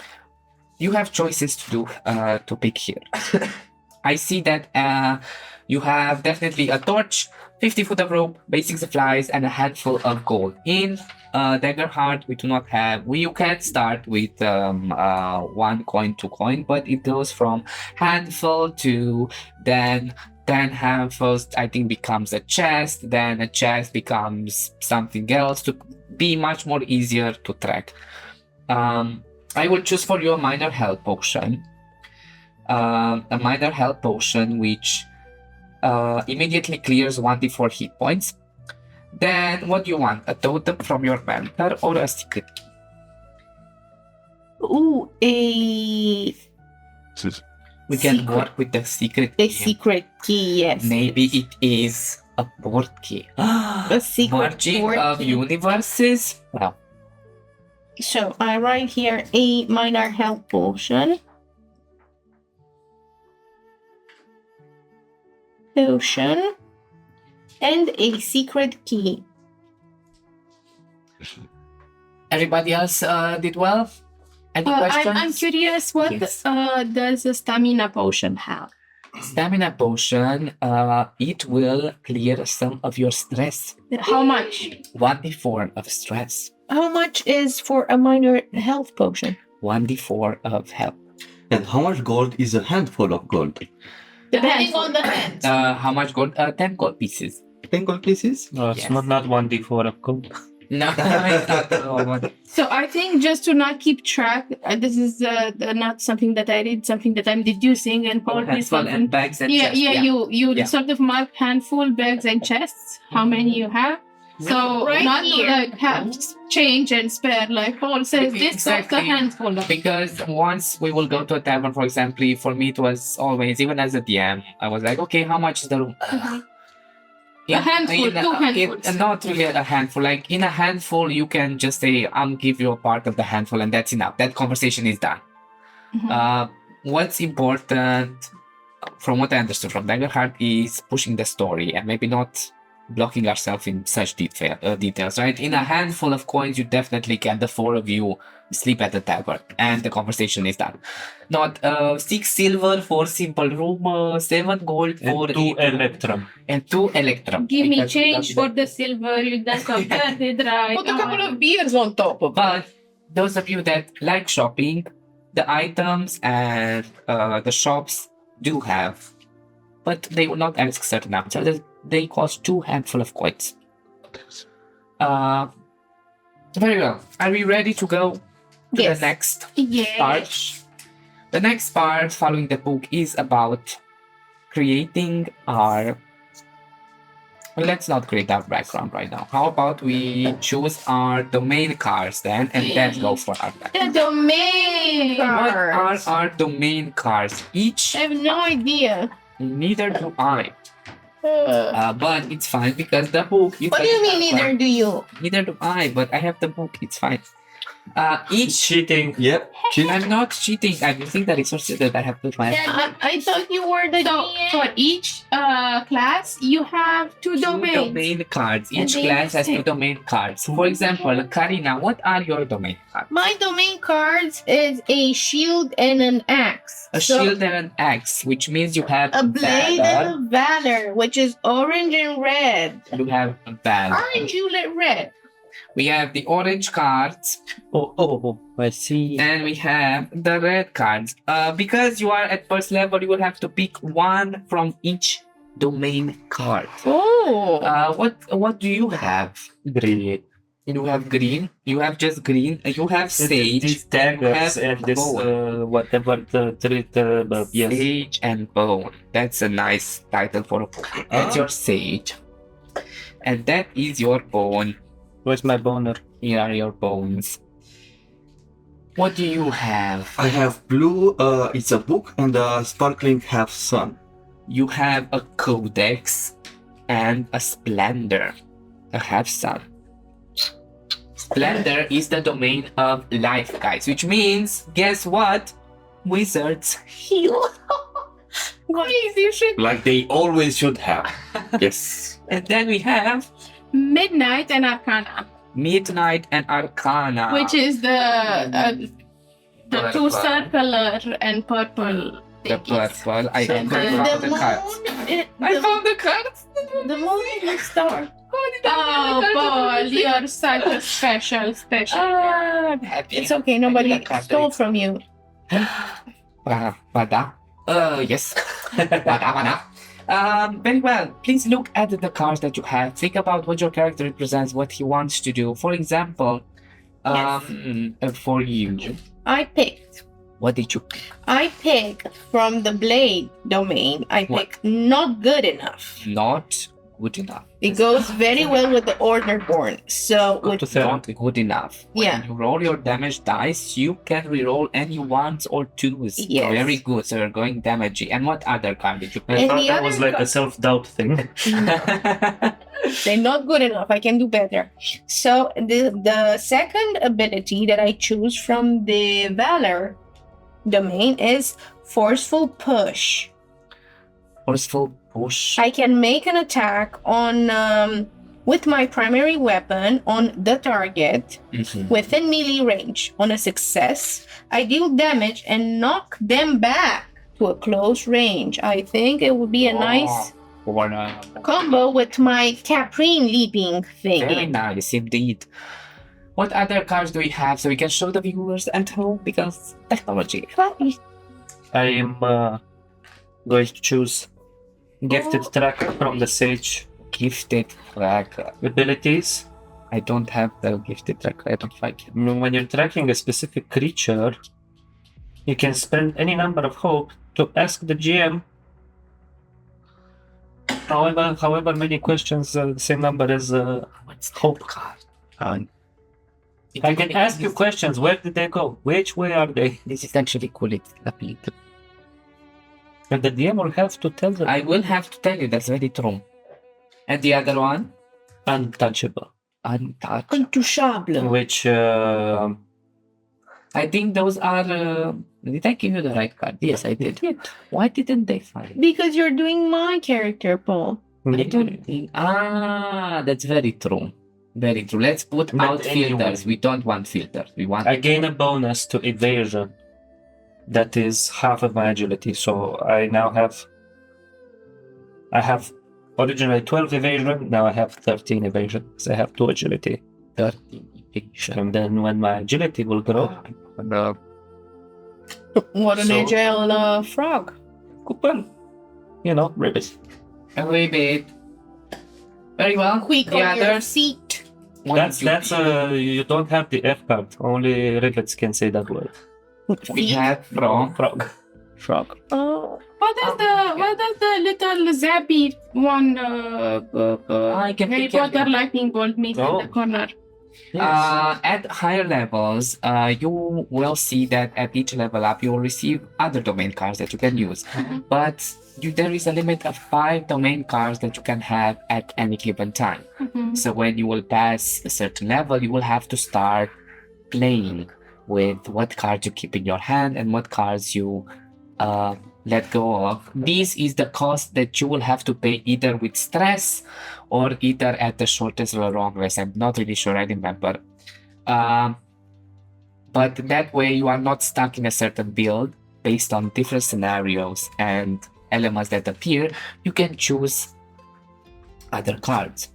You have choices to do to pick here. I see that you have definitely a torch, 50 foot of rope, basic supplies, and a handful of gold. In Daggerheart, we do not have. You can start with 1 coin, 2 coin, but it goes from handful to then handfuls. I think becomes a chest. Then a chest becomes something else to be much more easier to track. I will choose for you a minor health potion. A minor health potion which immediately clears 1d4 hit points. Then what do you want? A totem from your mentor or a secret key? Ooh, We can Secret. work with the secret a key. secret key, yes. Maybe it is a board key. A secret Merging board of key. universes. Wow. So I write here a minor health potion. And a secret key. Everybody else did well? Any questions? I'm curious, what Yes. does a stamina potion have? Stamina potion, it will clear some of your stress. How much? 1d4 of stress. How much is for a minor health potion? 1d4 of health. And how much gold is a handful of gold? Depending on the hand. How much gold? 10 gold pieces. 10 gold pieces? No, it's Yes. not 1d4 of gold. No, it's not all one. So I think just to not keep track, this is not something that I did, something that I'm deducing and Paul please Handful help and me. bags and Yeah, chests, yeah, you Yeah. sort of mark handful, bags, and chests. How many you have? So Right not here. like have change and spare. Like Paul says, this is a Exactly. handful. Of Because once we will go to a tavern, for example, for me it was always, even as a DM, I was like, okay, how much is the room? A handful, two handfuls. Not really a handful. Like in a handful, you can just say, "I'll give you a part of the handful," and that's enough. That conversation is done. Mhm. What's important, from what I understood from Daggerheart, is pushing the story and maybe not blocking ourselves in such details. Right? In a handful of coins, you definitely can. The four of you sleep at the tavern, and the conversation is done. Not 6 silver for simple room, 7 gold for And 2 electrum. and 2 electrum. Give me Because change for the silver. You done converted, right? Put a couple of beers on top of it. But those of you that like shopping, the items and the shops do have, but they will not ask certain amounts. They cost 2 handful of coins. Very well. Are we ready to go to Yes. the next Yeah. part? The next part following the book is about creating our. Well, let's not create our background right now. How about we choose our domain cards then, and then go for our background? The domain. What are Cards. our domain cards? Each, I have no idea. neither do I. Uh, But it's fine because the book. what do you mean neither do you? Neither do I, but I have the book. It's fine. Each. Cheating. Yep. I'm not cheating. I'm using the resources that I have to find. I thought you were the So GM. for each class, you have 2 Two domains. domain cards. And Each they class has 2 exist. domain cards. For example, Karina, what are your domain cards? My domain cards is a shield and an axe. A So, shield and an axe, which means you have a blade valor. and a valor, which is orange and red. You have valor. Orange, you lit red. We have the orange cards, Oh, I see. and we have the red cards. Because you are at first level, you will have to pick one from each domain card. Oh. What do you have? Green. You have green. You have just green. You have sage. These daggers have and this bone. whatever the treat. Yes. Sage and bone. That's a nice title for a book. That's your sage, and that is your bone. Where's my boner? Here are your bones. What do you have? I have blue, it's a book, and a sparkling half sun. You have a codex and a splendor, a half sun. Splendor is the domain of life, guys, which means, guess what? Wizards heal. Crazy shit. Like they always should have. Yes. And then we have Midnight and Arcana, Midnight and Arcana. which is the Purple. 2 circular and purple. the thingies. purple. I So found the the cards. I found the cards. The moon and the star. Oh, Paul, you're such a special. I'm happy. It's okay, nobody I can't stole wait. from you. Vada? Yes. Vada. Very well. Please look at the cards that you have. Think about what your character represents, what he wants to do. For example, for you, I picked. what did you? I pick from the blade domain. I What? pick not good enough. Not good enough. It goes very well with the order born. So Go with to therapy. Not good enough. When Yeah. you roll your damage dice, you can reroll any ones or twos. Yes. Very good. So you're going damagey. And what other card did you I pick? And thought the that other was like a card- self-doubt thing. they're not good enough. I can do better. So the second ability that I choose from the Valor domain is Forceful Push. Forceful push. I can make an attack on with my primary weapon on the target Mhm. within melee range. On a success, I deal damage and knock them back to a close range. I think it would be a nice Or, combo with my Caprine leaping very thing. nice indeed. What other cards do we have so we can show the viewers at home? Because technology. I am going to choose Gifted Tracker from the Sage. Gifted tracker. Abilities. I don't have the gifted tracker. I don't like it. When you're tracking a specific creature, you can spend any number of hope to ask the GM however many questions, the same number as What's hope. card? I can ask you questions. Where did they go? Which way are they? This is actually cool. It's lovely. And the DM will have to tell them. I will have to tell you, that's very true. And the other one? Untouchable. Untouched. Untouchable. Which I think those are. Did I give you the right card? Yes, I did. Why didn't they find it? Because you're doing my character, Paul. I don't think. That's very true. Very true. Let's put But out anyway. filters. We don't want filters. We want. I gain a bonus to evasion. That is half of my agility. So I now have. I have originally 12 evasion. Now I have 13 evasion. So I have 2 agility. 13 evasion. And then when my agility will grow, What an So- agile frog. coupon. Ribbit. A wee bit. Very well. Quick The on your others. feet. Once That's you don't have the F card. Only Ribbits can say that word. we have from Frog. frog. Oh. What does the little zappy one I can Harry pick your- Potter lightning bolt mean Oh. in the corner? At higher levels, you will see that at each level up, you will receive other domain cards that you can use. But there is a limit of 5 domain cards that you can have at any given time. Mhm. So when you will pass a certain level, you will have to start playing with what cards you keep in your hand and what cards you let go of. This is the cost that you will have to pay either with stress or either at the shortest or long rest. I'm not really sure, I remember. But that way you are not stuck in a certain build based on different scenarios and elements that appear. You can choose other cards.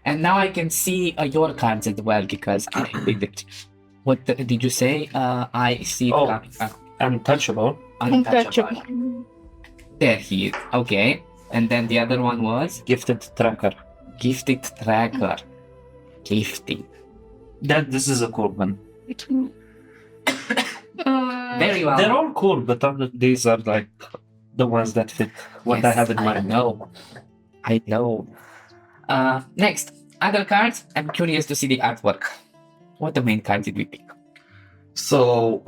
And now I can see your cards as well because I did it. What did you say? I see. Oh. Untouchable. Untouchable. There he is. Okay. And then the other one was Gifted Tracker. Gifted Tracker. Gifting. This is a cool one. Very well. They're all cool, but these are like the ones that fit what I Yes, have in I mind. know. I know. Next, other cards. I'm curious to see the artwork. What the main card did we pick? So,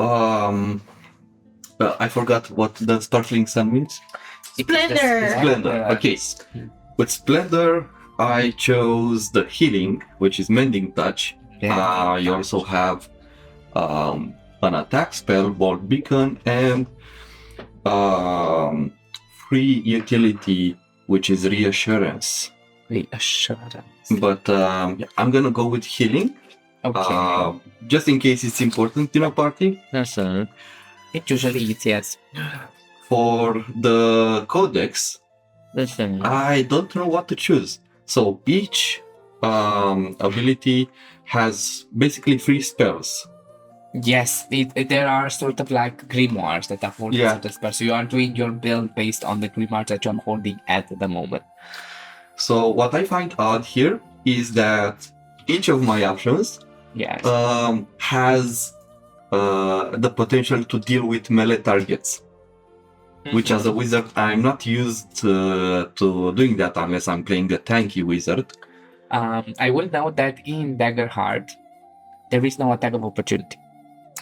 I forgot what the Startling Sun means. Splendor. Splendor, okay. With Splendor, I chose the Healing, which is Mending Touch. You also have an attack spell, Bolt Beacon, and free utility, which is Reassurance. Reassurance. But I'm gonna go with Healing, Okay. just in case it's important in a party. Listen. It usually is, yes. For the Codex, Listen. I don't know what to choose. So each ability has basically 3 spells. Yes, there are sort of like grimoires that are holding Yeah. certain spells. So you are doing your build based on the grimoires that you're holding at the moment. So what I find odd here is that each of my options Yes. has the potential to deal with melee targets. Which as a wizard, I'm not used to doing that unless I'm playing a tanky wizard. I will note that in Daggerheart, there is no attack of opportunity.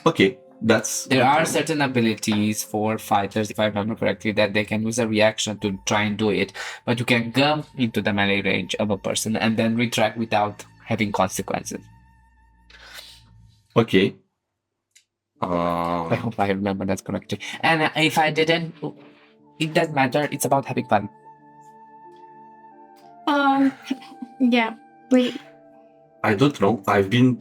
Okay, that's... There are certain abilities for fighters, if I remember correctly, that they can use a reaction to try and do it, but you can go into the melee range of a person and then retract without having consequences. Okay. I hope I remember that correctly. And if I didn't, it doesn't matter. It's about having fun. Yeah. Wait. I don't know. I've been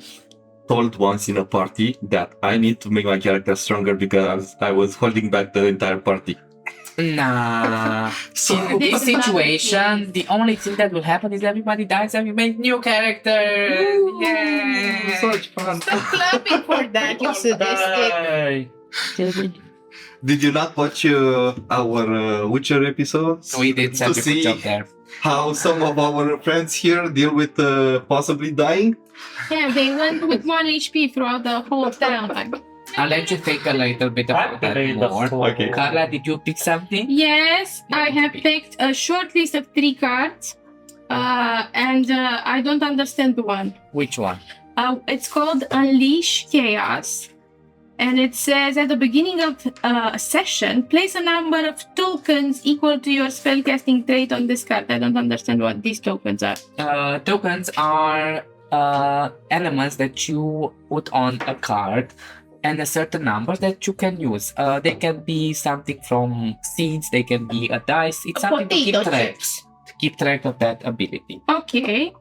told once in a party that I need to make my character stronger because I was holding back the entire party. Nah. So In this situation, the only thing that will happen is everybody dies and we make new characters. Yeah. such fun. Stop clapping for that, you sadistic. Hey. Did you not watch our Witcher episodes? We did such to a good see job there. how some of our friends here deal with possibly dying? Yeah, they went with 1 HP throughout the whole town. I'll let you think a little bit about that more. Okay. Karla, did you pick something? Yes, I have picked a short list of 3 cards. And I don't understand the one. Which one? It's called Unleash Chaos. And it says at the beginning of a session, place a number of tokens equal to your spellcasting trait on this card. I don't understand what these tokens are. Tokens are elements that you put on a card and a certain number that you can use. They can be something from seeds, they can be a dice. It's something to keep Potato track. chips. Keep track of that ability. Okay.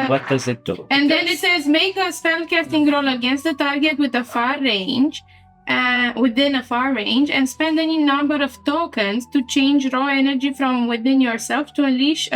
What does it do? And then it says make a spellcasting roll against the target with a far range, within a far range, and spend any number of tokens to change raw energy from within yourself to unleash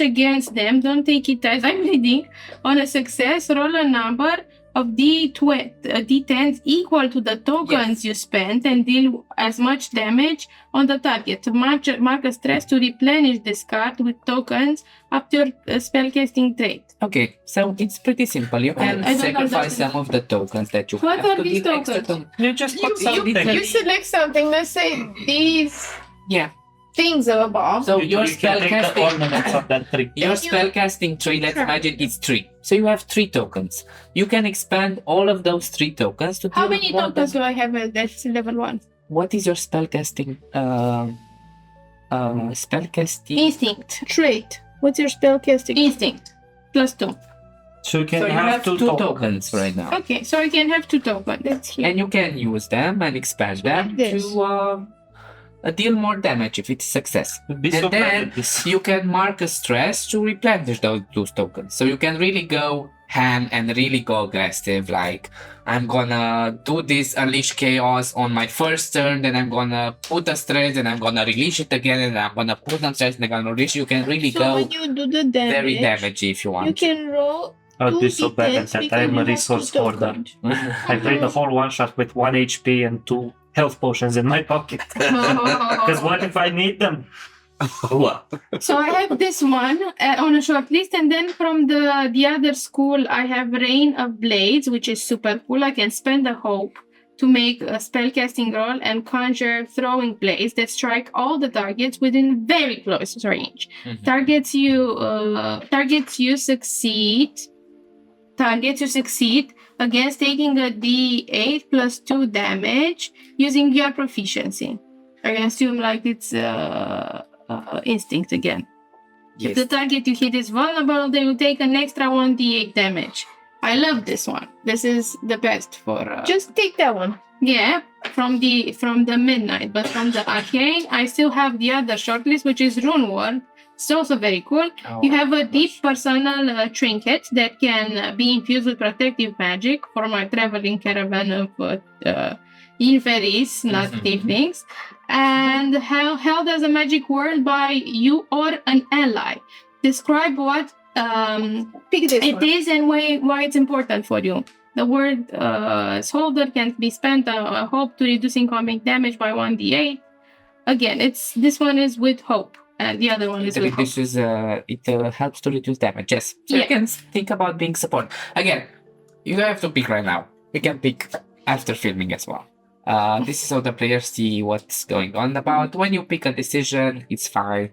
against them. Don't take it as I'm reading. On a success, roll a number of D10s equal to the tokens you spent and deal as much damage on the target. To mark a stress to replenish this card with tokens up to your spellcasting trait. Okay, so it's pretty simple. You can I don't sacrifice understand. some of the tokens that you What have are to these deal extra tokens? You just put something. You select something, let's say these Yeah. things above. So You your can take the spellcasting, ornaments of that tree. your If you- spellcasting tree, let's Sure. imagine it's 3. So you have 3 tokens. You can expand all of those 3 tokens to How deal many more tokens damage. do I have at that's level 1? What is your spellcasting? Spellcasting. Instinct. Trait. What's your spellcasting? Instinct. Plus 2. So you can So you have 2 tokens right now. Okay, so I can have 2 tokens. That's here. And you can use them and expand them This. to deal more damage if it's a success. Be so And then bad at this. you can mark a stress to replenish those tokens. So you can really go ham and really go aggressive. Like, I'm gonna do this Unleash Chaos on my first turn, then I'm gonna put a stress, and I'm gonna release it again, and I'm gonna put a stress, and I'm gonna release. You can really So go when you do the damage, very damagey if you you want. can roll I'll be 2 so bad at D10s that. because I'm you a have resource 2 hoarder. tokens. I played the whole one shot with 1 HP and 2 health potions in my pocket. Because what if I need them? So I have this one on a short list, and then from the other school, I have Rain of Blades, which is super cool. I can spend a hope to make a spellcasting roll and conjure throwing blades that strike all the targets within very close range. Mhm. Targets you succeed against taking a D8 plus 2 damage using your proficiency. I can assume like it's instinct again. If the Yes. target you hit is vulnerable, they will take an extra 1d8 damage. I love this one. This is the best for Just take that one. yeah, from the midnight, but from the arcane, I still have the other shortlist, which is Rune Ward. It's also very cool. Oh, You have a deep personal trinket that can be infused with protective magic for my traveling caravan of inferis, not Mhm. tieflings. And held as a magic word by you or an ally. Describe what Pick this it one. is and why it's important for you. The word holder can be spent a hope to reduce incoming damage by 1d8. Again, this one is with hope, and the other one is It with hope. reduces, it helps to reduce damage. Yes. So Yeah. you can think about being support. Again, you don't have to pick right now. You can pick after filming as well. This is how the players see what's going on about. When you pick a decision, it's fine.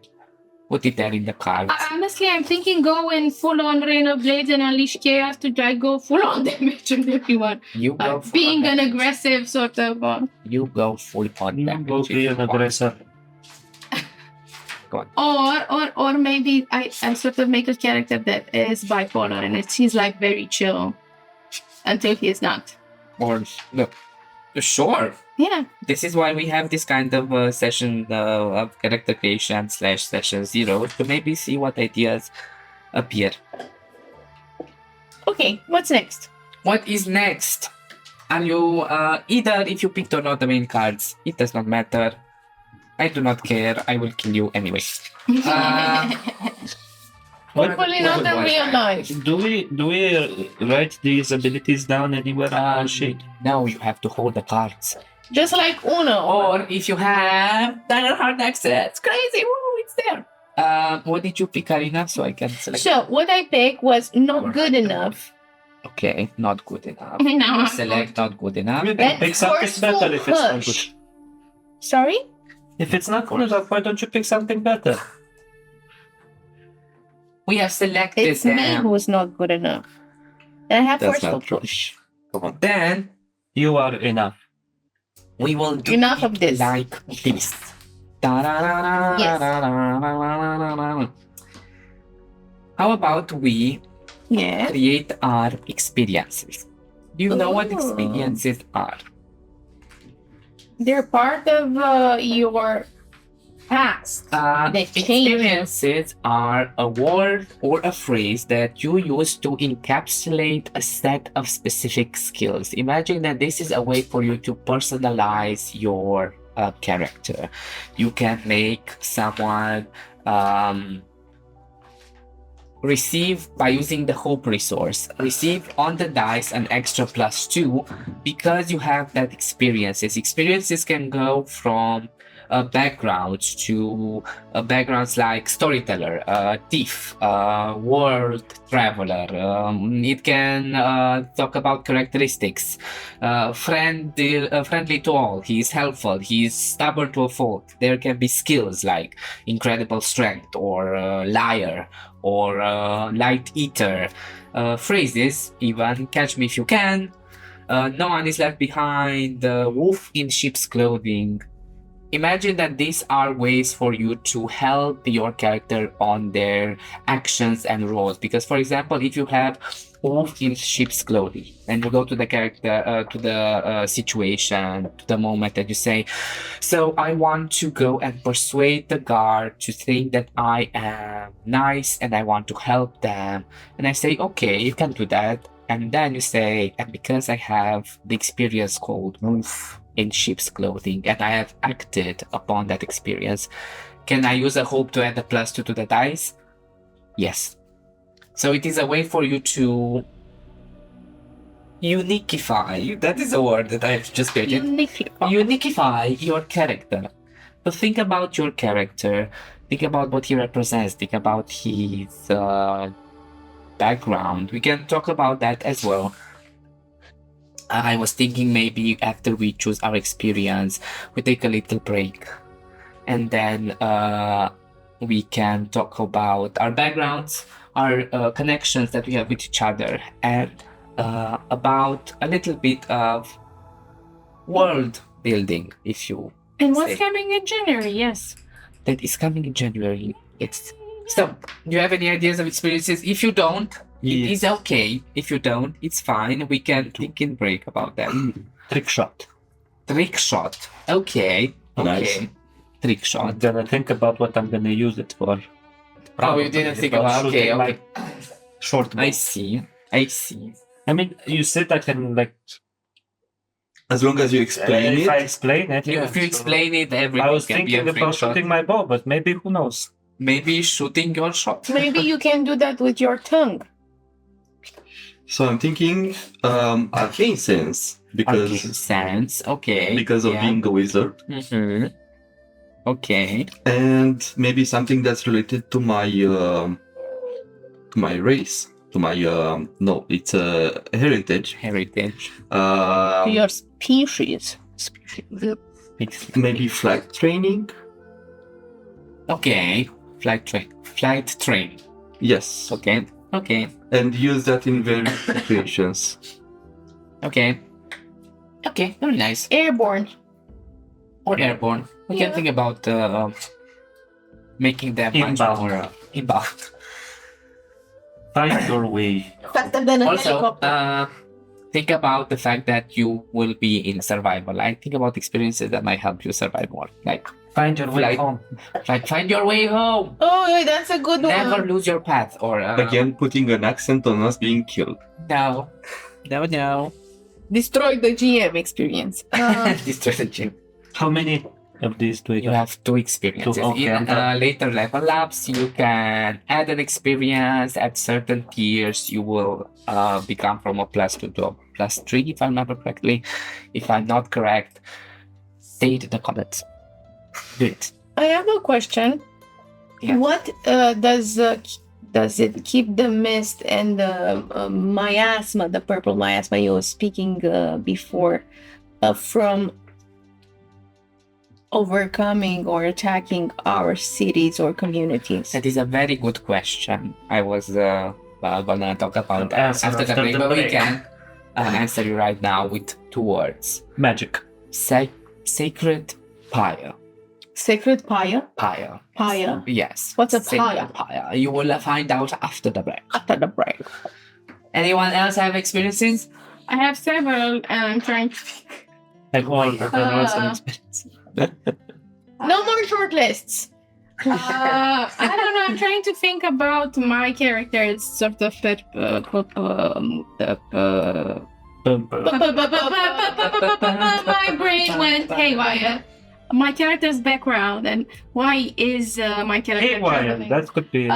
Put it there in the cards. Honestly, I'm thinking go in full on Rain of Blades and Unleash Chaos to try go full on damage on everyone. You go full Being on an damage. aggressive sort of. You go full on You damage. go if be you an want. aggressor. Or maybe I sort of make a character that is bipolar and he's like very chill until he's not. Or look, sure. Yeah. This is why we have this kind of session of character creation / session 0 to maybe see what ideas appear. Okay, what's next? What is next? Are you either if you picked or not the main cards? It does not matter. I do not care. I will kill you anyway. Hopefully not in real life. Do we write these abilities down anywhere on the sheet? No, you have to hold the cards. Just like Uno. Or if you have Daggerheart access, crazy, woo, it's there. What did you pick, Karina? So I can select. So what I picked was not good enough. Okay, not good enough. No. Select not good enough. Let's Pick something forceful better if it's not good. push. Sorry? If it's not good enough, why don't you pick something better? We have selected It's me them. who's not good enough. And I have That's forceful not true. push. Come on. Then You are enough. we will do Enough it of this. like this. Da-da-da-da-da-da-da-da-da-da. How about we Yeah. create our experiences? Do you know what Ooh. experiences are? They're part of your past. They change. Experiences are a word or a phrase that you use to encapsulate a set of specific skills. Imagine that this is a way for you to personalize your character. You can make someone receive, by using the hope resource, receive on the dice an extra +2 because you have that experiences. Experiences can go from backgrounds to backgrounds like storyteller, thief, world traveler. It can talk about characteristics. Friendly to all. He's helpful. He's stubborn to a fault. There can be skills like incredible strength or liar or light eater. Phrases even catch me if you can. No one is left behind. Wolf in sheep's clothing. Imagine that these are ways for you to help your character on their actions and roles. Because, for example, if you have wolf in sheep's clothing and you go to the character, to the situation, to the moment that you say, so I want to go and persuade the guard to think that I am nice and I want to help them. And I say, okay, you can do that. And then you say, and because I have the experience called wolf in sheep's clothing and I have acted upon that experience, can I use a hope to add a +2 to the dice? Yes. So it is a way for you to uniquify, that is a word that I've just created, uniquify your character. So think about your character, think about what he represents, think about his background. We can talk about that as well. I was thinking maybe after we choose our experience, we take a little break and then we can talk about our backgrounds, our connections that we have with each other, and about a little bit of world building, if you And what's say. coming in January? Yes. That is coming in January. It's so. Do you have any ideas of experiences? If you don't, it is okay. If you don't, it's fine. We can think in break about that. Trick shot. Trick shot. Okay. Nice. Okay. Trick shot. I'm gonna think about what I'm gonna use it for. Oh, you didn't think about. Okay. shooting Okay. my short bow. I see. I see. I mean, you said I can like. As long as you explain if I it. explain it, yeah. If you So explain it, everything I was can be thinking a trick about shot. shooting my bow, but maybe who knows? Maybe shooting your shot. Maybe you can do that with your tongue. So I'm thinking arcane sense Arcane because sense. Okay. because of yeah. being a wizard, Mhm. Okay. and maybe something that's related to my race, to my no, it's a heritage. Heritage. To your species. Maybe flight training. Okay. Flight train. Yes, Okay. Okay. and use that in various situations. Okay. Okay. Very nice. Airborne. Or airborne. We Yeah. can think about making them much Inbound. more inbound. Find your way. Faster than a Also, helicopter. think about the fact that you will be in survival. Like, think about experiences that might help you survive more. Like Find your way Like- home. find your way home. Oh, that's a good Never one. lose your path. Or Again, putting an accent on us being killed. no, no. Destroy the GM experience. Destroy the gym. How many of these do we You have? have 2 experiences. Two, okay, I'm In done. later level ups, you can add an experience. At certain tiers, you will become from a +2 to a +3, if I remember correctly. If I'm not correct, state the comments. Do it. I have a question. Yeah. What does it keep the mist and the miasma, the purple miasma you were speaking before, from overcoming or attacking our cities or communities? That is a very good question. I was gonna talk about that Answer after the after break, the but we break. can answer you right now with 2 words. Magic. Sacred pyre. Sacred pyre? Pyre. Pyre? Yes. What's a Sacred pyre? You will find out after the break. After the break. Anyone else have experiences? I have several, and I'm trying to. Like all of Uh, No more short lists. I don't know. I'm trying to think about my character. It's sort of my brain went haywire. My character's background and why is my character Hey, Wyatt, traveling? that could be.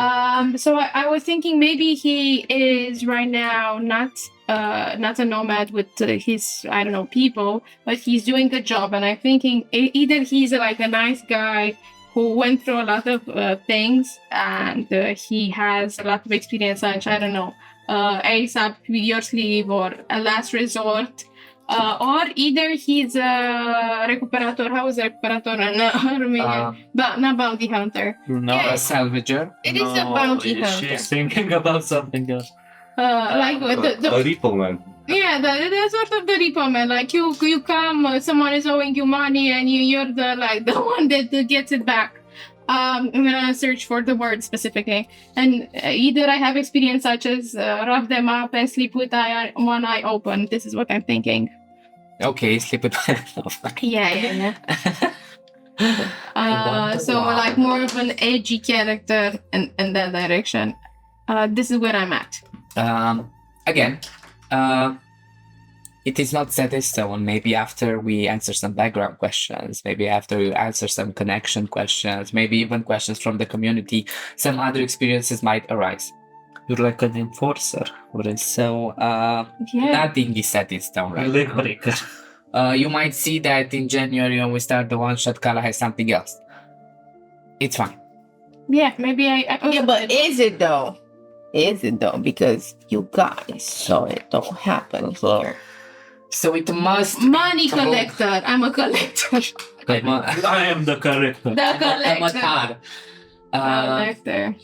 So I was thinking maybe he is right now not a nomad with his people, but he's doing a job, and I'm thinking either he's like a nice guy who went through a lot of things and he has a lot of experience, such ace up your sleeve or a last resort. Or either he's a recuperator. How is a recuperator in Romanian? But not bounty hunter. No, A salvager. It is a bounty hunter. She's thinking about something else. Like the A Reaper man. yeah, the sort of the repo man. Like you come, someone is owing you money, and you're the one that gets it back. I'm gonna search for the word specifically, and either I have experience such as rough them up and sleep with one eye open. This is what I'm thinking. Okay, sleep with Yeah. So like more of an edgy character in that direction. This is where I'm at. Again, it is not set in stone. Maybe after we answer some background questions, maybe after we answer some connection questions, maybe even questions from the community, some other experiences might arise. You're like an enforcer. What is So, Yeah. nothing is set in stone a right leg now. breaker? You might see that in January when we start the one shot, Karla has something else. It's fine. Yeah, maybe I Yeah, but is it though? Is it though? Because you guys saw it don't happen here. So it must. money collector. I'm a collector. I am the character. The collector. Amatar. Collector.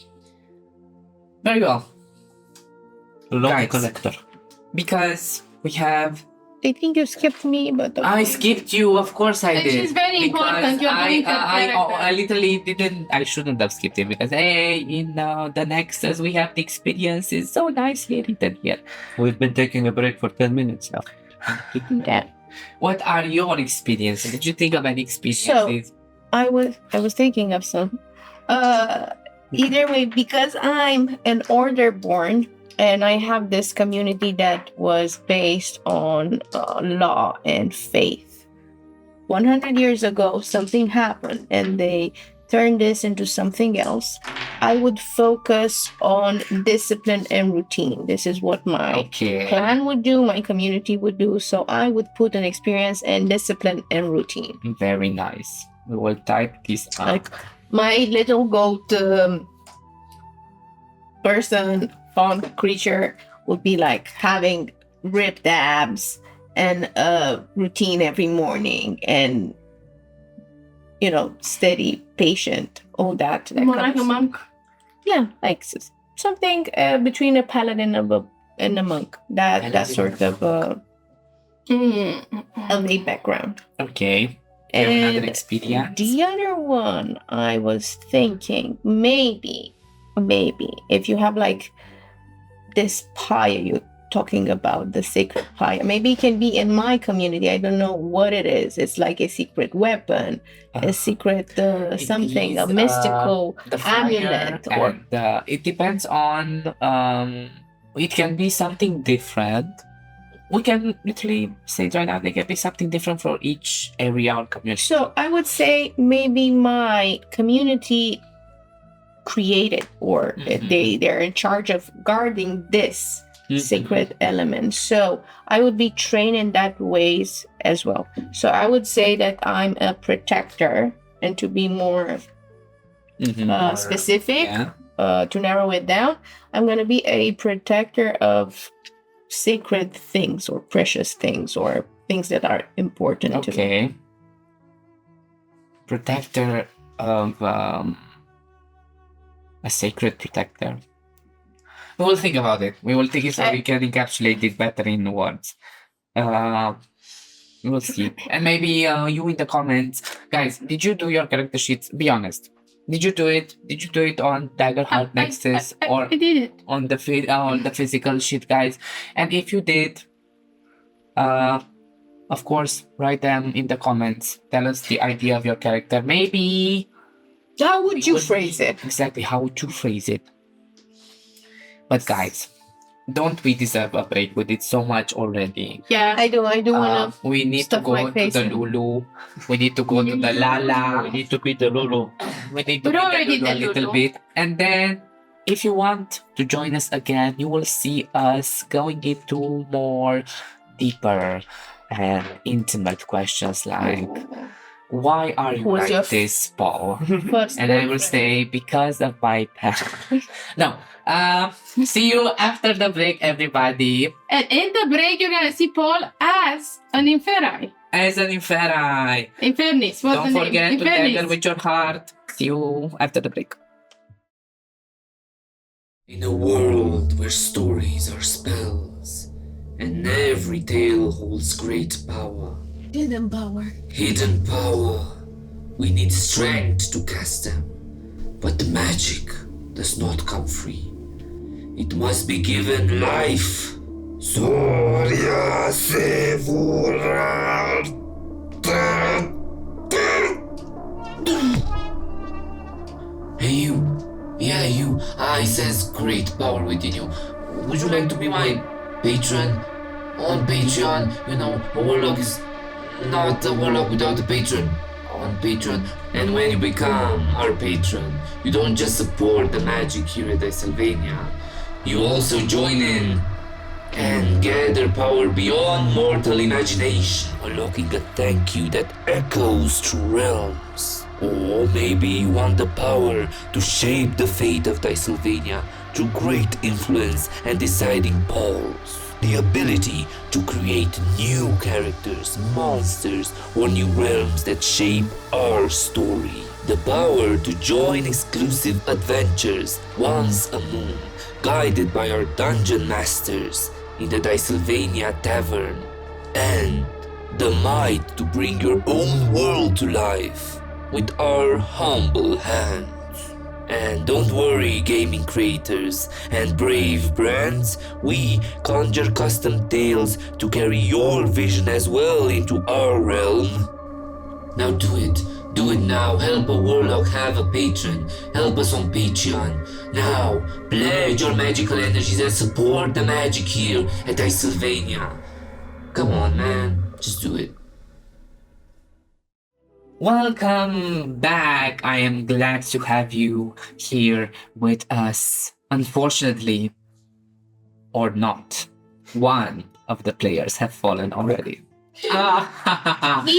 Very well. Loan Guys. collector. Because we have. I think you skipped me, but I skipped you, of course I And did. she's very important, you're I, doing the I character. literally didn't. I shouldn't have skipped it because hey, in the next as we have the experiences so nicely written here. We've been taking a break for 10 minutes now. that. What are your experiences? Did you think of any experiences? I was thinking of some. Either way, because I'm an order born and I have this community that was based on law and faith. 100 years ago, something happened and they turned this into something else. I would focus on discipline and routine. This is what my Okay. clan would do, my community would do. So I would put an experience in discipline and routine. Very nice. We will type this up. Like my little goat person, fawn creature would be like having ripped abs and a routine every morning and steady, patient, all that. More like a comes- monk. Yeah, like something between a paladin and a monk. That sort of a laid background. Okay. You have another And experience. the other one, I was thinking maybe if you have like this pyre you're talking about, the sacred pyre, maybe it can be in my community. I don't know what it is. It's like a secret weapon, a secret something, is, a mystical the fire amulet, or and it depends on it can be something different. We can literally say right now they can be something different for each area or community. so I would say maybe my community created or Mhm. they're in charge of guarding this sacred element. So I would be trained in that ways as well. So I would say that I'm a protector, and to be more specific, to narrow it down, I'm going to be a protector of sacred things or precious things or things that are important to me. Okay. Protector of a sacred protector. We will think about it. We will think it so we can encapsulate it better in words. We'll see. And maybe you in the comments, guys, did you do your character sheets? Be honest. Did you do it? Did you do it on Daggerheart Nexus or I did it. on the physical sheet, guys? And if you did, of course, write them in the comments. Tell us the idea of your character. Maybe How would you phrase it? exactly how would you phrase it? But guys, don't we deserve a break? We did so much already. Yeah. I do want to. We need to stuff go my to face the in. Lulu. We need to go to the Lala. We need to be the Lulu. We need to We be already the Lulu a did little Lulu. bit. And then, if you want to join us again, you will see us going into more deeper and intimate questions like, why are you Who's your like this, Paul? First And I will boyfriend. say, because of my past. No. See you after the break, everybody. And in the break, you're gonna see Paul as an Inferi. As an Inferi. Infernis. What's Don't the forget name? to dagger with your heart. See you after the break. In a world where stories are spells, and every tale holds great power, Hidden power. hidden power, we need strength to cast them. But the magic does not come free. It must be given life. Soria Sevura. Hey you. Yeah, you. I sense great power within you. Would you like to be my patron? On Patreon, you know, a warlock is not a warlock without a patron. On Patreon. And when you become our patron, you don't just support the magic here at Dicesylvania. You also join in and gather power beyond mortal imagination, unlocking a thank you that echoes through realms. Or maybe you want the power to shape the fate of Dicesylvania through great influence and deciding polls. The ability to create new characters, monsters, or new realms that shape our story. The power to join exclusive adventures once a moon, guided by our dungeon masters in the Dicesylvania Tavern. And the might to bring your own world to life with our humble hands. And don't worry, gaming creators and brave brands, we conjure custom tales to carry your vision as well into our realm. Now do it now, help a warlock have a patron, help us on Patreon. Now, pledge your magical energies and support the magic here at Dicesylvania. Come on man, just do it. Welcome back. I am glad to have you here with us. Unfortunately, or not, one of the players have fallen already. He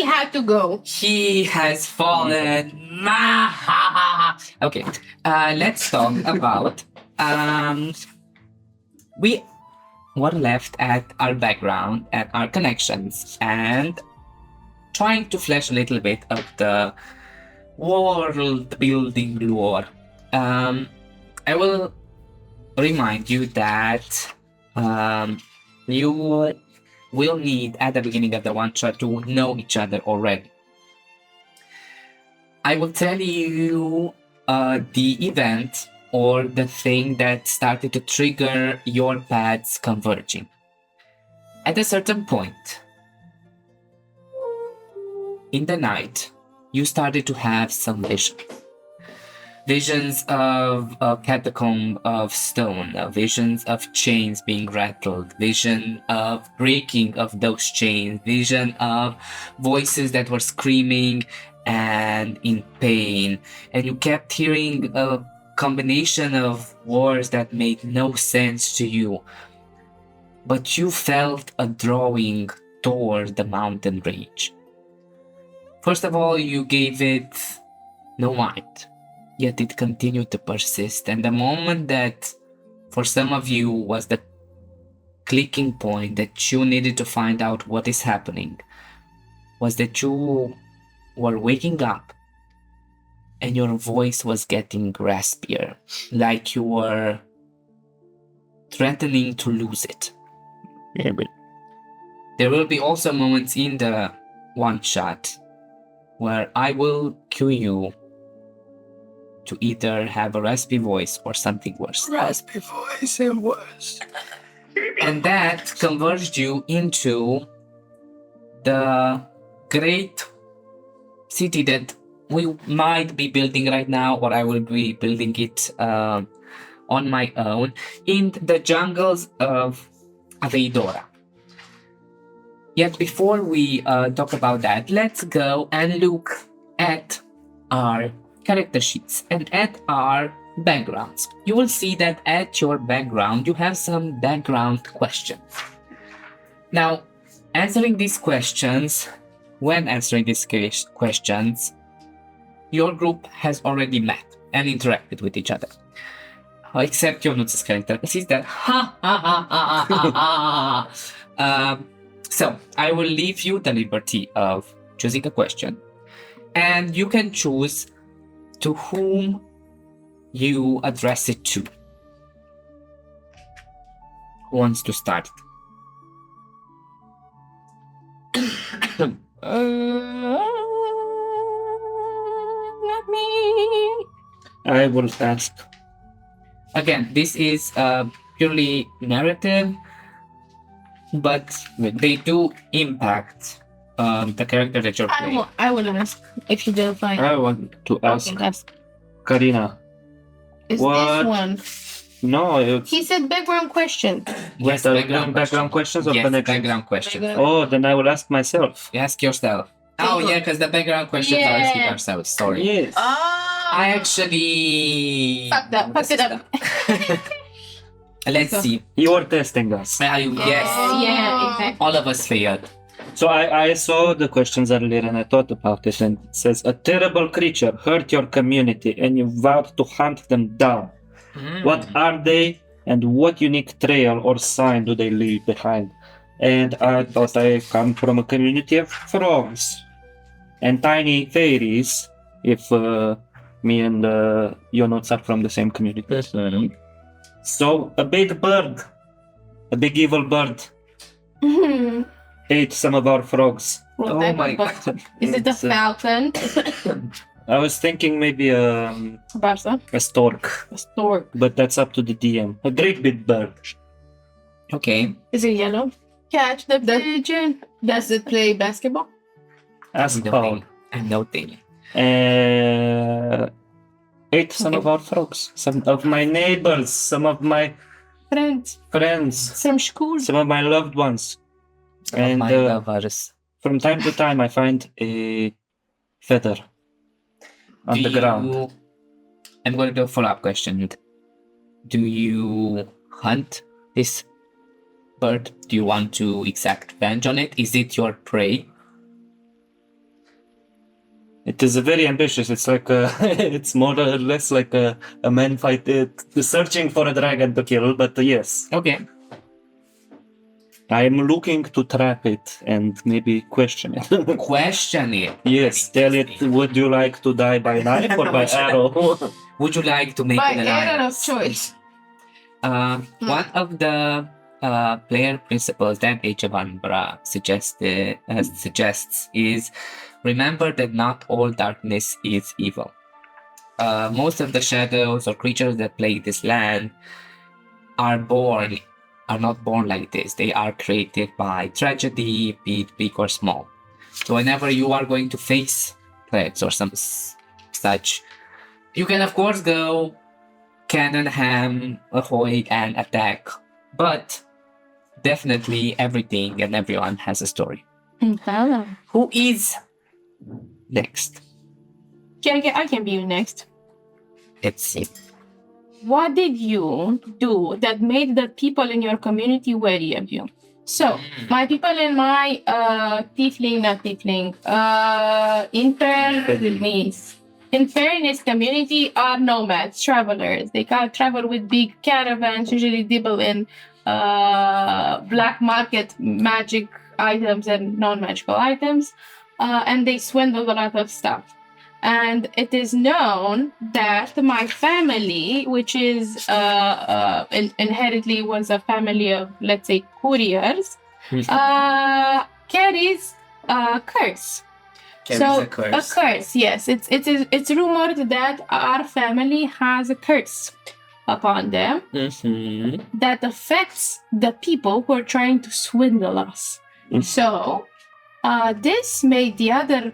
had to go. He has fallen. Okay, let's talk about. We were left at our background, at our connections, and trying to flesh a little bit of the world building lore. I will remind you that you will need at the beginning of the one shot to know each other already. I will tell you the event or the thing that started to trigger your paths converging. At a certain point in the night, you started to have some visions. Visions of a catacomb of stone, visions of chains being rattled, vision of breaking of those chains, vision of voices that were screaming and in pain. And you kept hearing a combination of words that made no sense to you. but you felt a drawing toward the mountain range. First of all, you gave it no mind, yet it continued to persist, and the moment that for some of you was the clicking point that you needed to find out what is happening was that you were waking up and your voice was getting raspier, like you were threatening to lose it. Yeah, but There will be also moments in the one shot where I will cue you to either have a raspy voice or something worse. Raspy voice and worse. And that converged you into the great city that we might be building right now, or I will be building it on my own in the jungles of Aveidora. Yet before we talk about that, let's go and look at our character sheets and at our backgrounds. You will see that at your background, you have some background questions. Now, answering these questions, your group has already met and interacted with each other. Except Ionuț's character, because he's that so, I will leave you the liberty of choosing a question, and you can choose to whom you address it to. Who wants to start? Not me. I will ask. Again, this is purely narrative, but they do impact the character that you're playing. I will ask if you don't find. I want to ask Okay, ask. Karina. Is What? this one? No, it's He said background question. Yes, the background questions or Yes, connection? background question. Oh, then I will ask myself. Ask yourself. Oh yeah, because the background questions are asking Yeah. ourselves. Sorry. Yes. I actually Fucked it up. Let's see. You are testing us. Yes, Yeah, exactly. all of us failed. So I saw the questions earlier and I thought about it, and it says a terrible creature hurt your community and you vowed to hunt them down. What are they and what unique trail or sign do they leave behind? And I thought I come from a community of frogs and tiny fairies, if me and Ionuț are from the same community. So a big bird, a big evil bird, ate some of our frogs. Oh my god. Is it a It's, falcon? I was thinking maybe Barsa? a stork, A stork. but that's up to the DM. A great big bird. Okay. Is it yellow? Catch the pigeon. Does it play basketball? Ask Paul. I'm noting. Ate some of our frogs, some of my neighbors, some of my Friends friends, from school. some of my loved ones. And my lovers. from time to time, I find a feather on the ground. I'm going to do a follow-up question. Do you hunt this bird? Do you want to exact revenge on it? Is it your prey? It is very ambitious. It's like it's more or less like a man fight, searching for a dragon to kill. But yes, Okay. I am looking to trap it and maybe question it. Question it. Yes, tell it. Would you like to die by knife or by arrow? Would you like to make By an error of alliance? choice. One of the player principles that Age of Umbra suggests is remember that not all darkness is evil. Most of the shadows or creatures that plague this land are not born like this. They are created by tragedy, be it big or small. So whenever you are going to face threats or some such, you can of course go cannon ham, ahoy, and attack. But definitely everything and everyone has a story. Who is next? I can be you next. Let's see. what did you do that made the people in your community wary of you? So, my people in my Infernus community are nomads, travelers. They can travel with big caravans, usually dibble in black market magic items and non-magical items, and they swindle a lot of stuff. And it is known that my family, which is inherently was a family of, let's say, couriers, carries a curse. Carries a curse. A curse, yes. It's rumored that our family has a curse upon them that affects the people who are trying to swindle us. So this made the other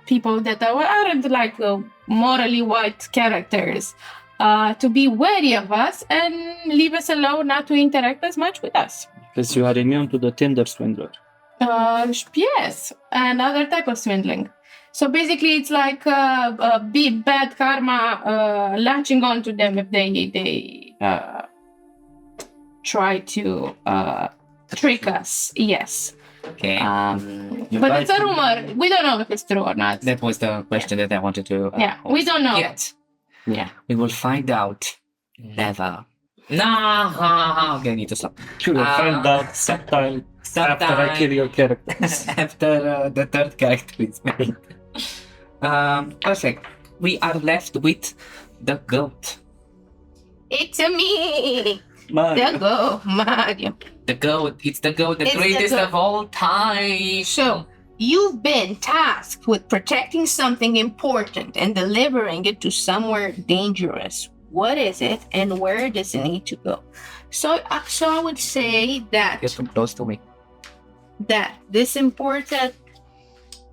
people that aren't like morally white characters to be wary of us and leave us alone, not to interact as much with us. Because you are immune to the Tinder swindler. Yes, and other type of swindling. So basically, it's like big bad karma latching onto them if they try to trick us. Yes. Okay. But it's a rumor. We don't know if it's true or not. That was the question that I wanted to. We don't know yet. Yeah. We will find out. Never. No. Okay, I need to stop. You will find out sometime after I kill your character. After the third character is made. Perfect. We are left with the goat. It's a me. Mario. The goat, Mario. The goat. It's the goat, the It's the greatest goat. of all time. So, you've been tasked with protecting something important and delivering it to somewhere dangerous. What is it and where does it need to go? So I would say that Get too close to me. this important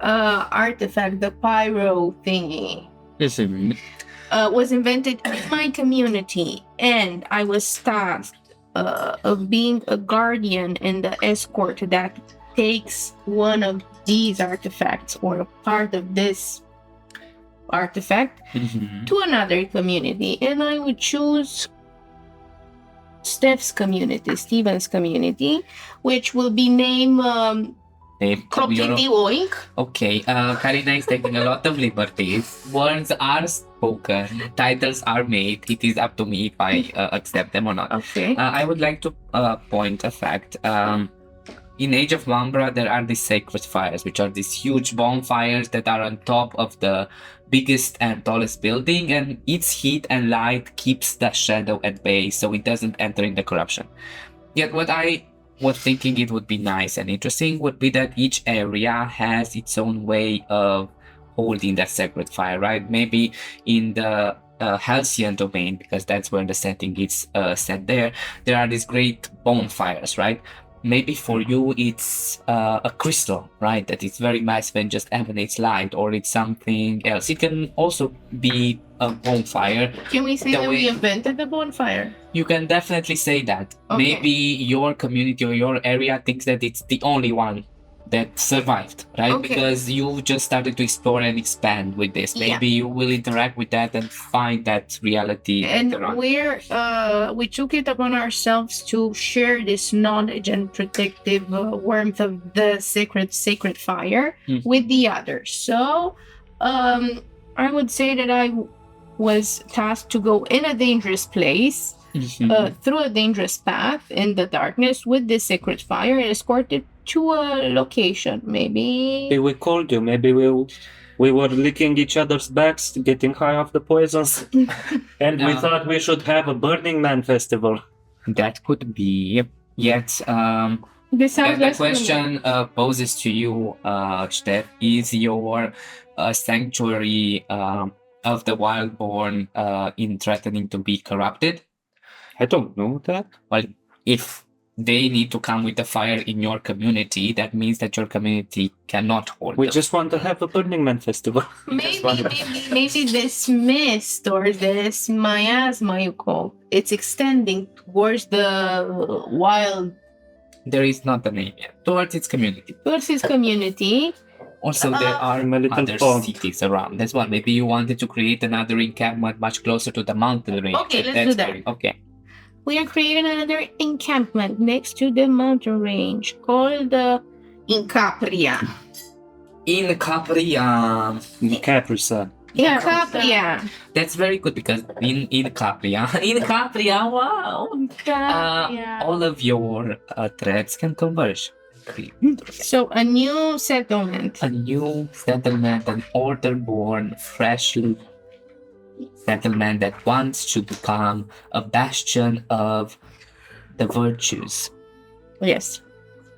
artifact, the pyro thingy, was invented in my community, and I was tasked of being a guardian and the escort that takes one of these artifacts or a part of this artifact to another community, and I would choose Steven's community, which will be named Completely Oink. Okay, Karina is taking a lot of liberties. Words are spoken, titles are made. It is up to me if I accept them or not. Okay. I would like to point a fact. In Age of Umbra, there are these sacred fires, which are these huge bonfires that are on top of the biggest and tallest building, and its heat and light keeps the shadow at bay, so it doesn't enter in the corruption. Yet what I was thinking it would be nice and interesting would be that each area has its own way of holding that sacred fire, right? Maybe in the Halcyon domain, because that's where the setting is set there are these great bonfires, right? Maybe for you it's a crystal, right? That is very massive and just emanates light, or it's something else. It can also be a bonfire. Can we say The that we way- invented the bonfire? You can definitely say that. Okay. Maybe your community or your area thinks that it's the only one that survived, right? Okay. Because you just started to explore and expand with this. Yeah. Maybe you will interact with that and find that reality And later on. we took it upon ourselves to share this knowledge and protective warmth of the sacred fire with the others. So I would say that I was tasked to go in a dangerous place, through a dangerous path in the darkness with this sacred fire, and escorted to a location. Maybe Maybe we called you. Maybe we were licking each other's backs, getting high off the poisons, and we thought we should have a Burning Man festival. That could be. Yet, This sounds the less question poses to you, Steph, is your sanctuary of the Wildborn in threatening to be corrupted? I don't know that. Well, if they need to come with the fire in your community, that means that your community cannot hold We them. just want to have a Burning Man festival. maybe this mist or this miasma you call it's extending towards the wild There is not a name yet. Towards its community. versus community, Also, there are I'm a little other pond. cities around as well. Maybe you wanted to create another encampment much closer to the mountain range. Okay, let's That's do that. very- Okay. We are creating another encampment next to the mountain range called Incapria. In Capria. Caprisa. Incapria. That's very good because in Capria, wow, all of your threads can converge. So a new settlement. A new settlement, an order-born, freshly settlement that wants to become a bastion of the virtues. Yes.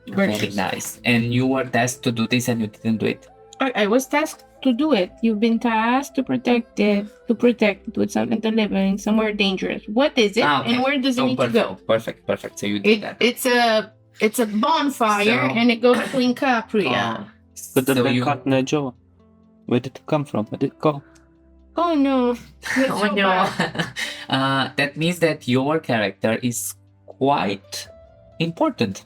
Very Virtues. nice. And you were tasked to do this and you didn't do it. I was tasked to do it. You've been tasked to protect it, with something to live in somewhere dangerous. What is it, Okay. and where does it need perfect, to go? Perfect. So you did that. It's a bonfire, So- and it goes to Incapria. But the So you- Bacotna Joe. Where did it come from? Where did it go? Oh no! That's Oh so no. bad. That means that your character is quite important.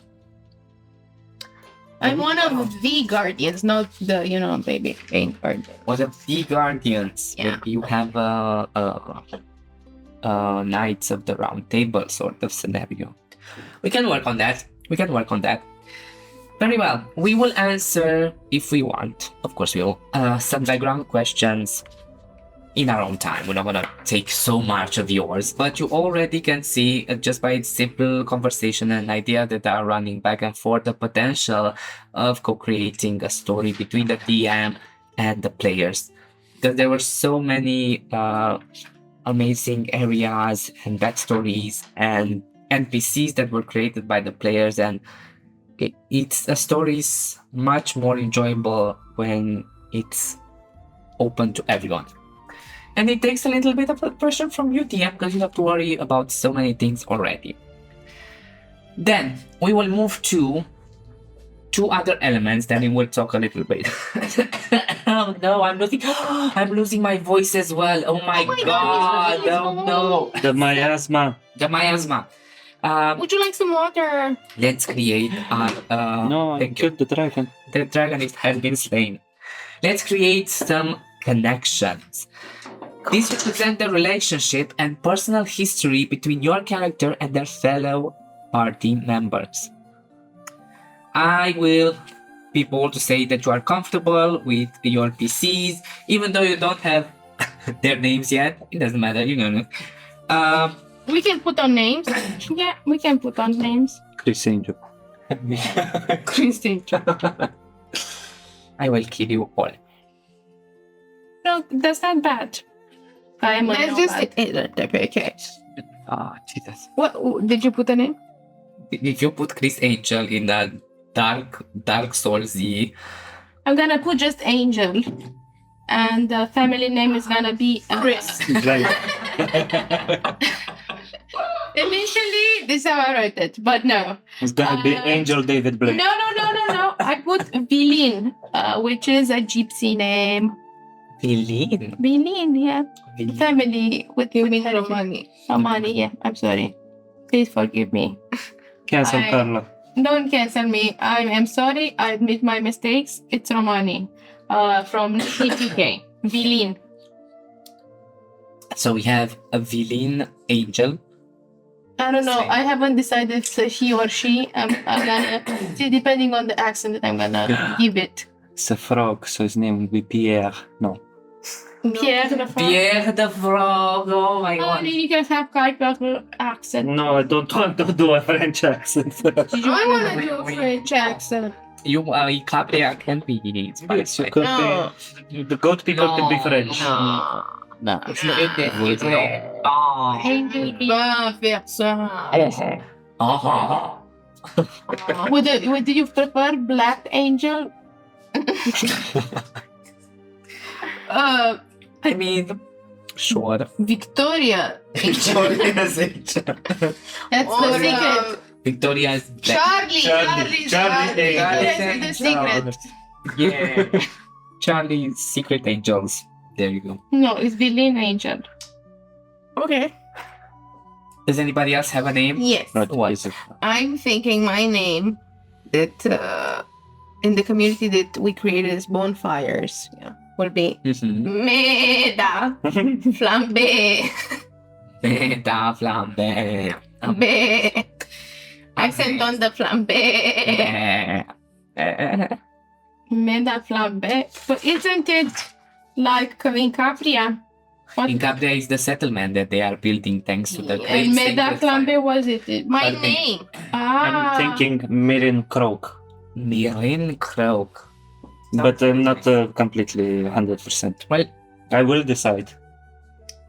I'm one of the guardians, not the baby ain't guardian. One of the guardians. Yeah. Maybe you have a Knights of the Round Table sort of scenario. We can work on that. Very well. We will answer, if we want, of course we will, some background questions in our own time. We're not gonna take so much of yours, but you already can see, just by its simple conversation and idea that are running back and forth, the potential of co-creating a story between the DM and the players. Because there were so many amazing areas and backstories and NPCs that were created by the players, and it's a story is much more enjoyable when it's open to everyone. And it takes a little bit of the pressure from you, DM, because you have to worry about so many things already. Then we will move to two other elements. Then we will talk a little bit. Oh no, I'm losing my voice as well. Oh my god! Oh no, The miasma. the miasma. Would you like some water? Let's create No, I thank you. killed the dragon. The dragon has been slain. Let's create some connections. These represent the relationship and personal history between your character and their fellow party members. I will be bold to say that you are comfortable with your PCs, even though you don't have their names yet. It doesn't matter, you know. We can put on names. Yeah, we can put on names. Chris Angel. Christine. I will kill you all. No, that's not bad. I am Let's okay. Ah, Jesus. What did you put a name? If you put Chris Angel in the Dark Souls Z, I'm gonna put just Angel. And the family name is gonna be Chris. Initially, this is how I wrote it, but no. It's gonna be Angel David Blake. No. I put Vilin, which is a gypsy name. Vilin. Vilin, yeah. Family with Romani. Romani, yeah. I'm sorry. Please forgive me. Cancel Karla. Don't cancel me. I am sorry. I admit my mistakes. It's Romani. From TPK. Vilin. So we have a Vilin Angel. I don't know. Same. I haven't decided if it's he or she. I'm gonna see, depending on the accent that I'm gonna give it. It's a frog, so his name will be Pierre. No. Pierre the Frog. Pierre the Frog. Oh my Oh, god. you can have Kuiper accent. No, I don't want to do a French accent. Did you I want wanna to do a wait. French accent? You Capria can be Yes, spicy. you could No. be. The goat people can be No. French. No. It's not in there. It's not. Oh. Angel be. Va faire ça. Would you prefer Black Angel? I mean, sure. Victoria. Victoria's Angel. That's Or, the secret. Victoria's black. Charlie. That's the secret. Yeah. Charlie's Secret Angels. There you go. No, it's Vilin Angel. Okay. Does anybody else have a name? Yes. Not What? easy. I'm thinking my name that in the community that we created as bonfires, will be Mhm. Meda Flambe. Meta flambe. Be. Accent on the flambe. Meda flambe. But isn't it like in Capria? In Capria is the settlement that they are building thanks to the great And Meda sacred flambe fire. was it? My Pardon me. name. Ah. I'm thinking Mirin Croak, Mirin Croak. but I'm not completely 100%. Well, I will decide.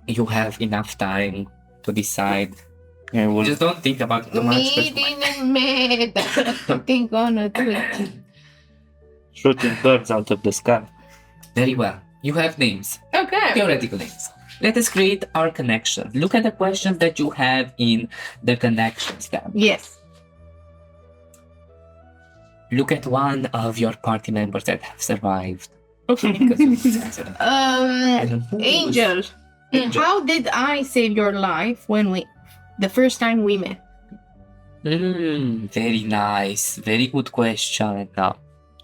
you have enough time to decide. I will. Just don't think about it too much. Meeting and Meda. Think on a tweet. Shooting birds out of the sky. Very well. You have names. Okay. Theoretical names. Let us create our connection. Look at the questions that you have in the connections tab. Yes. Look at one of your party members that have survived. Okay. Because of this accident. And who is- Angel. How did I save your life the first time we met? Very nice. Very good question. No.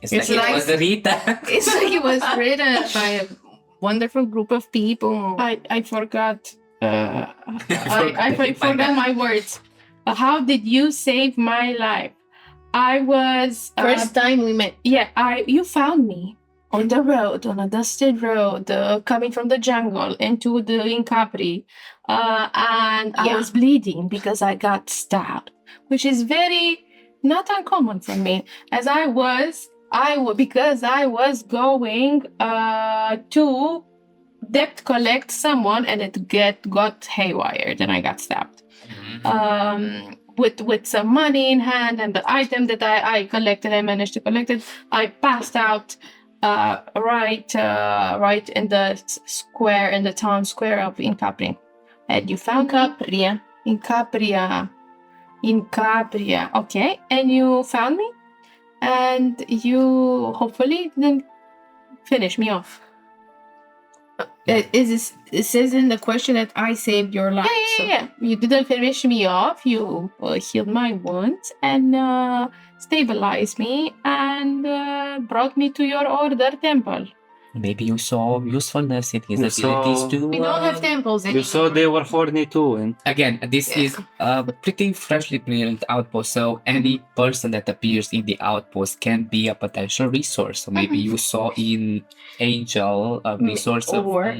It's It's like like- it was Rita. It's like it was written by a wonderful group of people. I forgot. I forgot my words. How did you save my life? I was First time we met. you found me on the road, on a dusted road, coming from the jungle into the Incapri, and I Yeah. was bleeding because I got stabbed, which is very not uncommon for me, as because I was going to debt collect someone, and it got haywire, and I got stabbed. With some money in hand and the item that I collected, I managed to collect it. I passed out right in the square, in the town square of Incapri. And you found me? In Capria. Okay, and you found me, and you hopefully didn't finish me off. It says in the question that I saved your life. Yeah. You didn't finish me off. You healed my wounds and stabilized me and brought me to your order temple. Maybe you saw usefulness in his You abilities saw- to. We don't have temples anymore. You saw they were horny too, and Again, this is a pretty freshly built outpost, so any person that appears in the outpost can be a potential resource. So maybe you saw in Angel a resource of or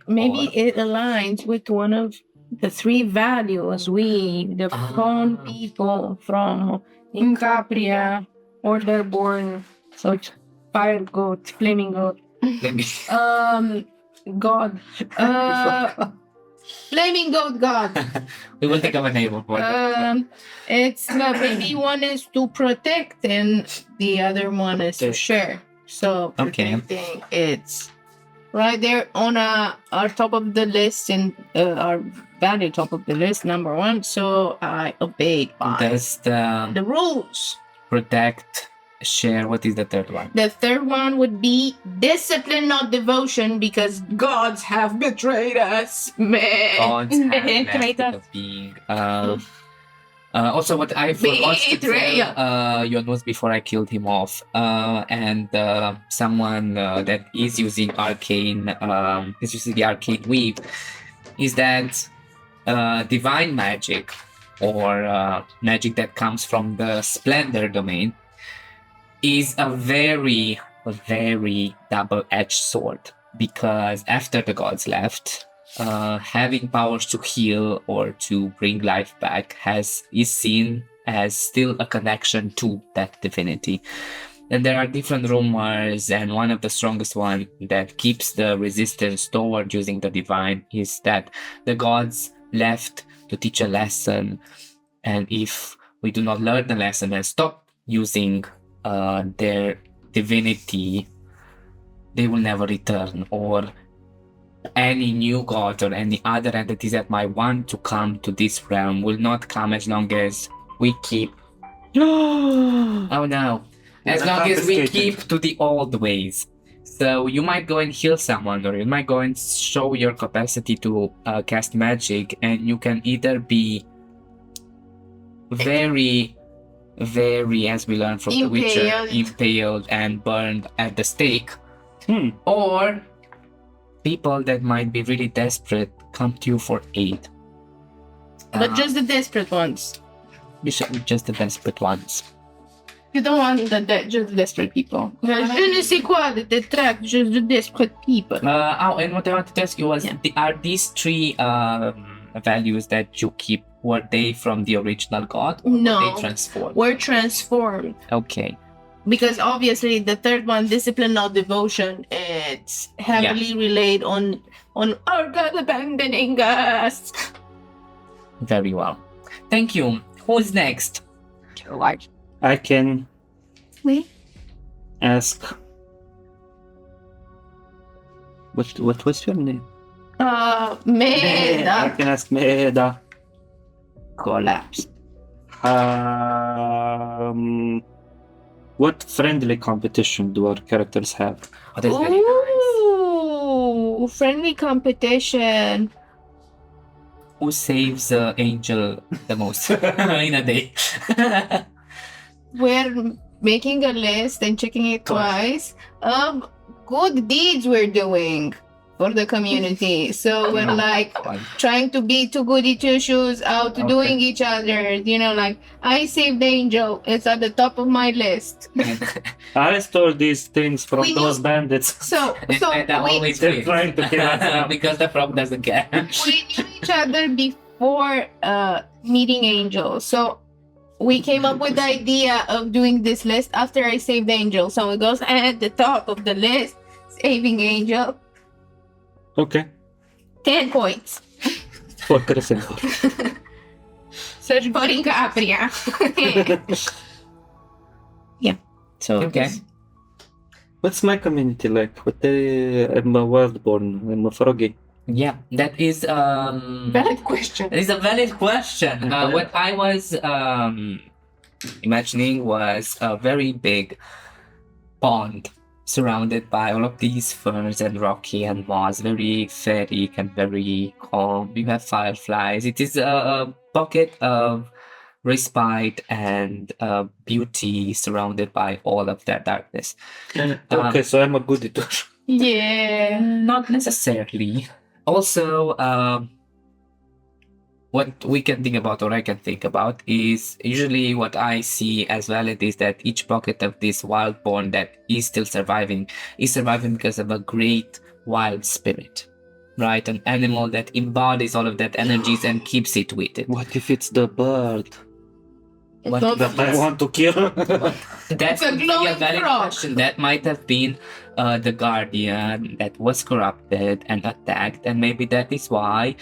maybe it aligns with one of the three values we, the Fawn people from Incapria, Orderborn, so it's fire goat, flaming goat, Maybe. God, flaming goat god. We will think of a name for it. It's maybe one is to protect and the other one is to share. So Okay. protecting, it's right there on our top of the list and our value top of the list, number one. So I obeyed by Does the rules. protect, share, what is the third one? The third one would be discipline, not devotion, because gods have betrayed us. Meh. Gods have Betrayed left us. the being. Also, what I forgot to Betrayal. tell Ionuț before I killed him off, and someone that is using the arcane weave, is that divine magic or magic that comes from the splendor domain is a very, very double-edged sword, because after the gods left, having powers to heal or to bring life back is seen as still a connection to that divinity. And there are different rumors, and one of the strongest one that keeps the resistance toward using the divine is that the gods left to teach a lesson, and if we do not learn the lesson and stop using their divinity, they will never return, or any new god or any other entities that might want to come to this realm will not come as long as we keep oh no, as We're long as we confiscated. keep to the old ways. So you might go and heal someone, or you might go and show your capacity to cast magic, and you can either be very very, as we learned from The Witcher, impaled and burned at the stake. Or people that might be really desperate come to you for aid. But just the desperate ones. Just the desperate ones. You don't want just the desperate people. Je ne sais quoi, the track, just the desperate people. And what I wanted to ask you was, are these three values that you keep, were they from the original god? Or No. were they transformed? We're transformed. Okay. Because obviously the third one, discipline, not devotion, it's heavily relayed on our God abandoning us. Very well. Thank you. Who's next? I can Wait. ask. What was your name? I Meda. can ask Meda. Collapse. What friendly competition do our characters have? Oh, that's very nice. Ooh, friendly competition. Who saves the angel the most in a day? We're making a list and checking it twice of good deeds we're doing for the community. So we're like trying to be two goody two shoes out doing each other. You know, like I saved the angel. It's at the top of my list. I stole these things from We those knew- bandits. So And I always They're win. trying to kill us now. Because the frog doesn't care. we knew each other before meeting Angel. So we came up with the idea of doing this list after I saved Angel. So it goes at the top of the list, saving Angel. Okay. 10 points. For Gryffindor. Search for Capria. So, okay. What's my community like? I'm a wildborn. I'm a froggy. Yeah, that is Valid question. that is a valid question. What I was imagining was a very big pond surrounded by all of these ferns and rocky and moss, very fairy and very calm. You have fireflies. It is a pocket of respite and beauty surrounded by all of that darkness. Okay, so I'm a goody two. Yeah. Not necessarily. Also, what we can think about, or I can think about, is usually what I see as valid is that each pocket of this wildborn that is still surviving is surviving because of a great wild spirit, right? An animal that embodies all of that energies and keeps it with it. What if it's the bird What that I want to kill? That a could be a glowing valid frog. question. That might have been the guardian that was corrupted and attacked, and maybe that is why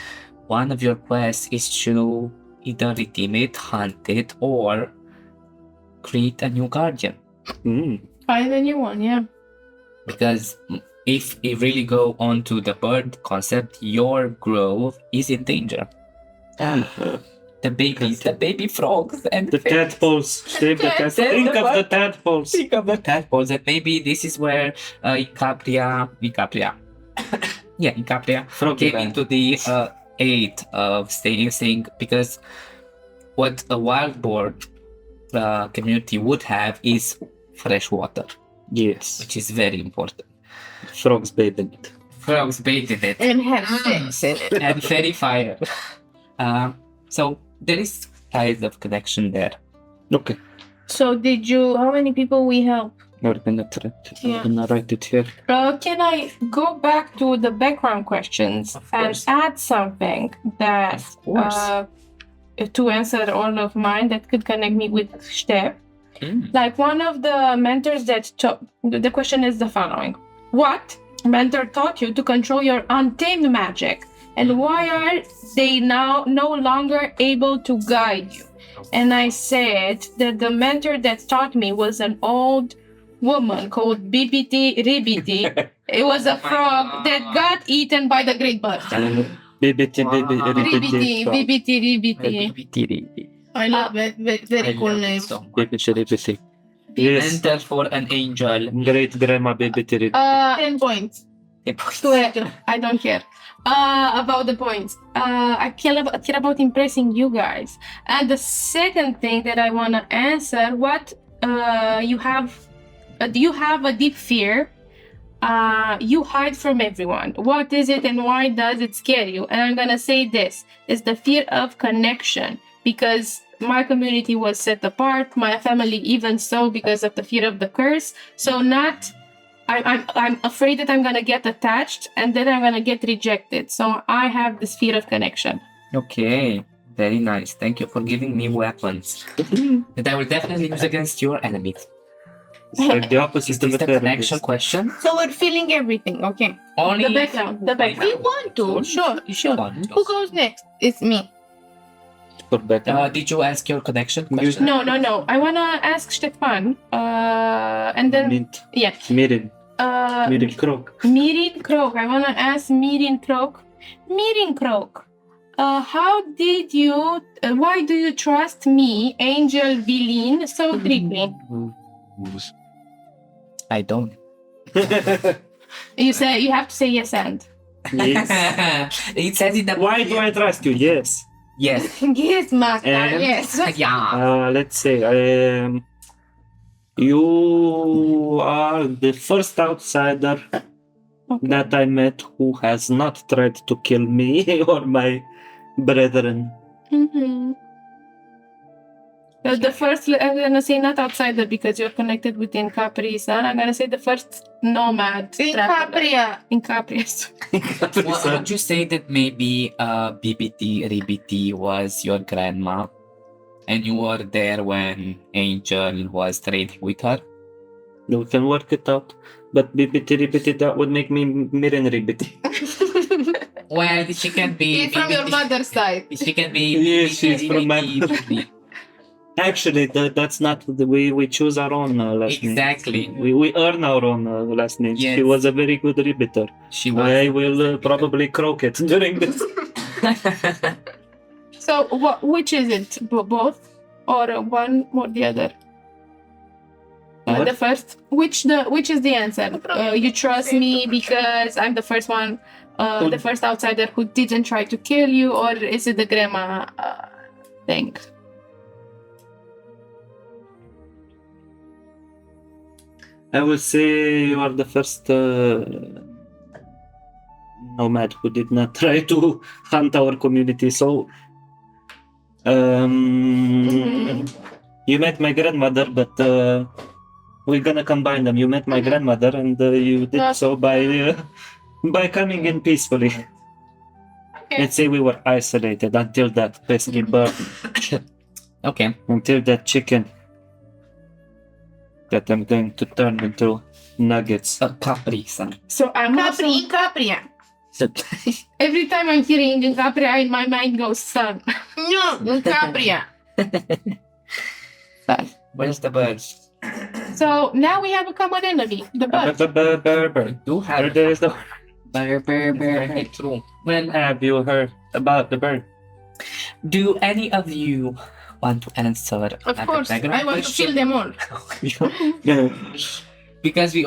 one of your quests is to either redeem it, hunt it, or create a new guardian. Find a new one, yeah. Because if you really go on to the bird concept, your grove is in danger. The babies, the baby frogs, and The tadpoles. Save the tadpoles. Think of the tadpoles. Think of the tadpoles, and maybe this is where Incapria Froggy came man. into the aid of saying, because what a wild boar community would have is fresh water, Yes. which is very important. Frogs bathe in it. Frogs bathe in it And have sex in it. and fairy fire. So there is kind of connection there. Okay. So how many people we help? We're gonna try to Yeah. I'm gonna write it here. Can I go back to the background questions and add something that Of course. to answer all of mine that could connect me with Steph? Mm. Like one of the mentors that the question is the following: what mentor taught you to control your untamed magic, and why are they now no longer able to guide you? And I said that the mentor that taught me was an old woman called Bibiti Ribiti. It was a frog that got eaten by the great bird. Bibiti, Ribiti, Ribiti. I love it. Very cool name. Bibiti. Yes. Mentor for an angel. Great grandma Bibiti. 10 points. I don't care about the points. I care about impressing you guys. And the second thing that I want to answer, what you have, do you have a deep fear? You hide from everyone. What is it and why does it scare you? And I'm gonna say this is the fear of connection, because my community was set apart, my family even so, because of the fear of the curse. So I'm afraid that I'm gonna get attached and then I'm gonna get rejected. So I have this fear of connection. Okay, very nice. Thank you for giving me weapons that I will definitely use against your enemies. It's like the opposite Is of this a the therapist. connection question? So we're feeling everything, okay? Only The background. We want to, sure. You should want to. Who goes next? It's me. For better. Did you ask your connection question? No. I wanna ask Ștefan. And then Mint. yeah. Mirin. Uh, Mirin Croc. Mirin Croak. I wanna ask Mirin Croak. Mirin Croak. How did you? Why do you trust me, Angel Vilin, so deeply? I don't. You say you have to say yes and. Yes. It says in the. Why do I trust you? Yes. Yes. Yes, Master, And- yes. Yeah. Let's say you are the first outsider that I met who has not tried to kill me or my brethren. Mm-hmm. The first, I'm gonna say not outsider because you're connected with Capri, son. I'm gonna say the first nomad. In traveler. Capria. In Capri. Well, would you say that maybe BBT Ribiti was your grandma and you were there when Angel was trading with her? We can work it out. But BBT, that would make me Mirin Ribiti. Well, she can be. It's from your mother's side. She can be. Yes, she's from my- Ribiti. Actually, that's not the way we choose our own last name. Exactly. We earn our own last name. Yes. She was a very good Ribiter. She was. I will probably croak it during this. So, which is it? Both, or one or the other? What? The first. Which is the answer? You trust me because I'm the first one, the first outsider who didn't try to kill you, or is it the grandma thing? I will say you are the first nomad who did not try to hunt our community. So, you met my grandmother, but we're gonna combine them. You met my grandmother, and you did so by coming in peacefully. Okay. Let's say we were isolated until that pesky bird, Okay. until that chicken that I'm going to turn into nuggets. Capri, son. So I'm Capri, also, in Capria. every time I'm hearing in Capri, my mind goes sun. No, in Capria. Where's the birds? So now we have a common enemy, the bird. Bird. Do have There is the. Hey, true. Well, Have you heard about the bird? do any of you want to answer? Of another course, background I want to question? kill them all. Because I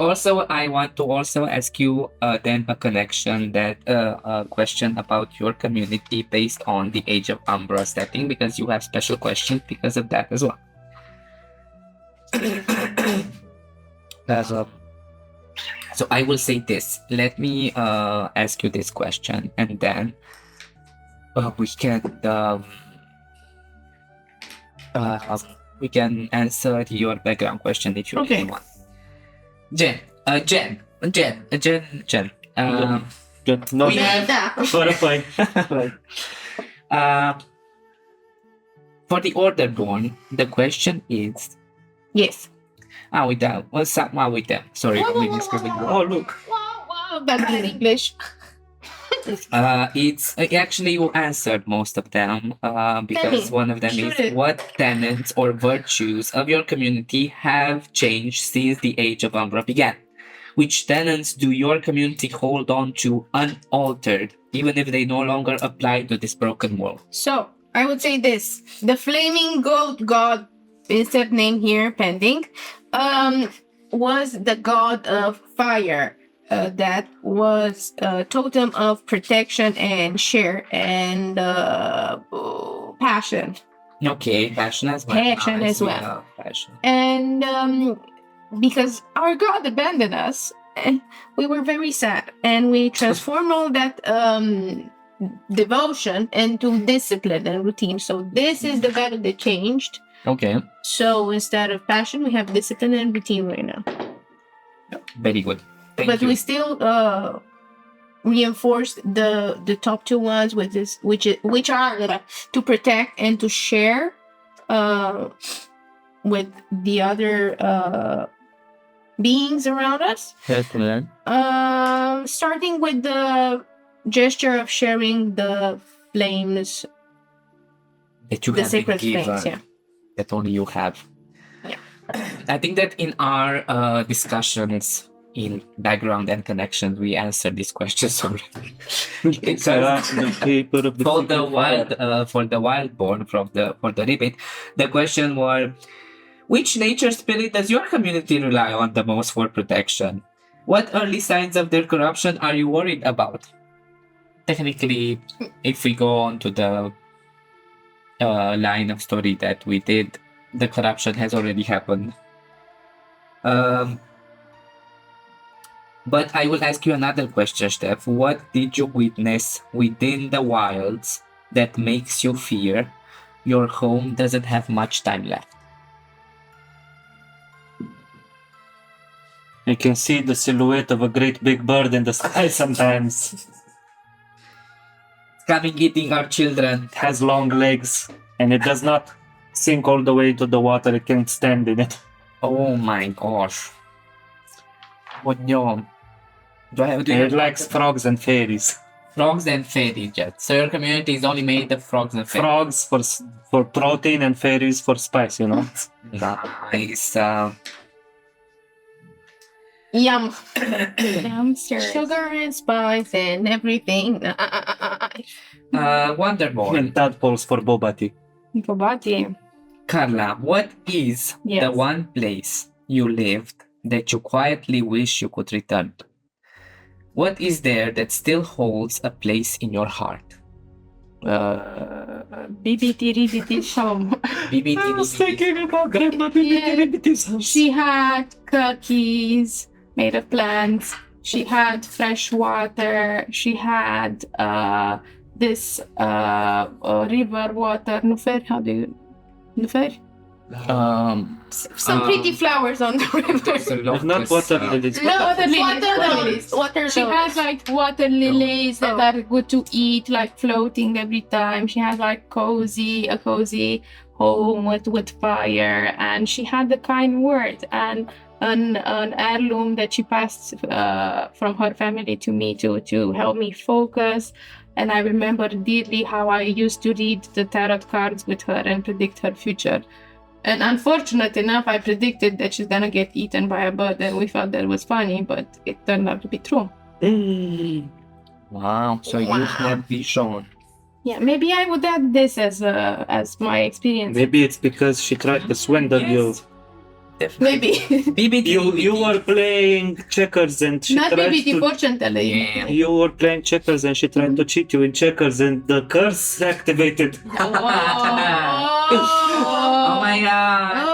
want to also ask you then a connection that a question about your community based on the Age of Umbra setting, because you have special questions because of that as well. So I will say this. Let me ask you this question, and then we can answer your background question if you Okay. really want. Jen. No, We have- Beta. for a point. For the Orderborn, the question is. Yes. With them. What's up with them? Sorry, we misspelled. Oh, look. Wow, that's in English. It's actually you answered most of them because me. one of them Shoot is it. what tenets or virtues of your community have changed since the Age of Umbra began? Which tenets do your community hold on to unaltered, even if they no longer apply to this broken world? So, I would say this. The flaming goat god, insert name here pending, was the god of fire. that was a totem of protection and share and passion. Okay, passion as well. Passion Nice, as we well. love passion. And because our god abandoned us, we were very sad, and we transformed all that devotion into discipline and routine. So this is the value that changed. Okay, So instead of passion, we have discipline and routine right now. very good. Thank But you. we still reinforced the top two ones with this, which are to protect and to share with the other beings around us. Excellent. Starting with the gesture of sharing the flames, That you the have been sacred given, flames. Yeah. that only you have. Yeah. I think that in our discussions in background and connections, we answered these questions already. It's the paper of the for the wildborn for the ribbit, the question was, which nature spirit does your community rely on the most for protection? What early signs of their corruption are you worried about? Technically, if we go on to the line of story that we did, the corruption has already happened. But I will ask you another question, Steph. What did you witness within the wilds that makes you fear your home doesn't have much time left? You can see the silhouette of a great big bird in the sky sometimes. It's coming eating our children. It has long legs and it does not sink all the way into the water. It can't stand in it. Oh my gosh. Oh no. Do It likes frogs and fairies. frogs and fairies? Jet. So your community is only made of frogs and fairies. Frogs for protein and fairies for spice, you know. Nice. Yum. Downstairs. Sugar and spice and everything. Wonderboy. And tadpoles for boba tea. Bobati. Karla, what is the Yes. one place you lived that you quietly wish you could return to? What is there that still holds a place in your heart? BBT Ribitis home. BBT. about Grandma Yeah. She had cookies made of plants. She had fresh water. She had this river water. Nufer, how do you? Nufer? Some pretty flowers on the river. If not water lilies. No, water Water lilies. Water She has like water lilies that are good to eat, like floating every time. She has like a cozy home with fire, and she had the kind word and an heirloom that she passed from her family to me to help me focus. And I remember dearly how I used to read the tarot cards with her and predict her future. And unfortunate enough, I predicted that she's gonna get eaten by a bird, and we thought that was funny, but it turned out to be true. Wow, so you have vision. Yeah, maybe I would add this as my experience. Maybe it's because she tried to swindle you. Definitely. Maybe. BBT. You were playing checkers and she Not tried BBT to... fortune telling. Yeah. You were playing checkers and she tried to cheat you in checkers and the curse activated. Oh my god.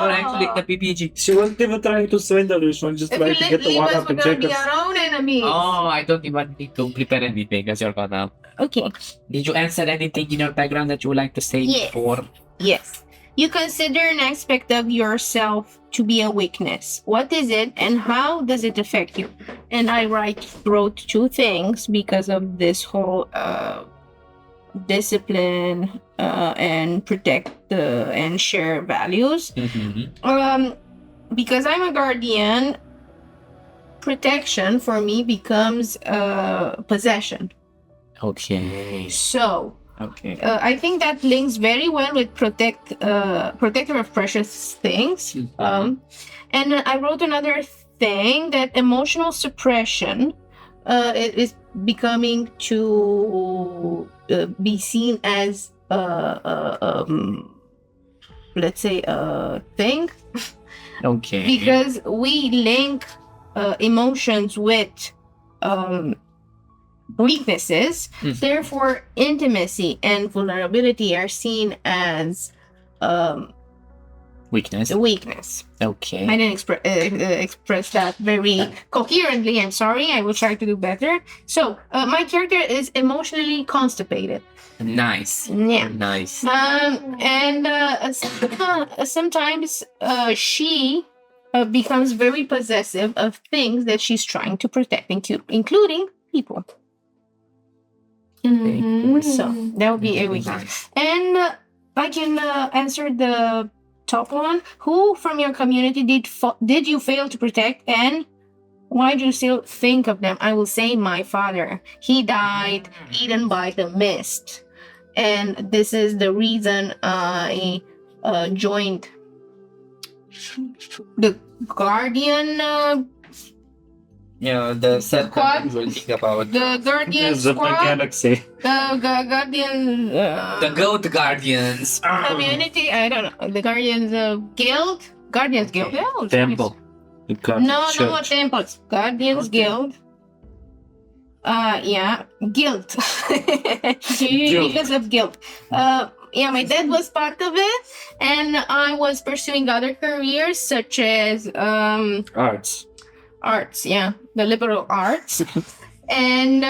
You're actually the BBG. She wasn't even trying to swindle you, she was just If trying you to get the leave one us, up we're in gonna be checkers. our own enemies. Oh, I don't even need to prepare anything because you're gonna. Okay. Did you answer anything in your background that you would like to say Yes. before? Yes. You consider an aspect of yourself to be a weakness. What is it and how does it affect you? And I wrote two things because of this whole discipline and protect and share values. Mm-hmm. Because I'm a guardian, protection for me becomes possession. Okay. So Okay. I think that links very well with protector of precious things. And I wrote another thing that emotional suppression is becoming to be seen as let's say a thing, Okay. because we link emotions with weaknesses. Therefore, intimacy and vulnerability are seen as Weakness. weakness. Okay. I didn't express that very coherently. I'm sorry. I will try to do better. So, my character is emotionally constipated. Nice. Yeah. Nice. And sometimes she becomes very possessive of things that she's trying to protect, including people. So that would be a weakness. And I can answer the top one. Who from your community did you fail to protect, and why do you still think of them? I will say my father. He died eaten by the mist. And this is the reason I joined the Guardian. The set Squad. will think about The Guardian Is of the Squad. galaxy. Guardian. the Goat Guardians. Community. I don't know. The Guardians Guild. Guardians Guild. Yeah, it's Temple. The God No, no church. temples. Guardians Guild. Yeah, guilt. Because of guilt. Yeah, my dad was part of it, and I was pursuing other careers such as Arts. arts. Yeah, the liberal arts. And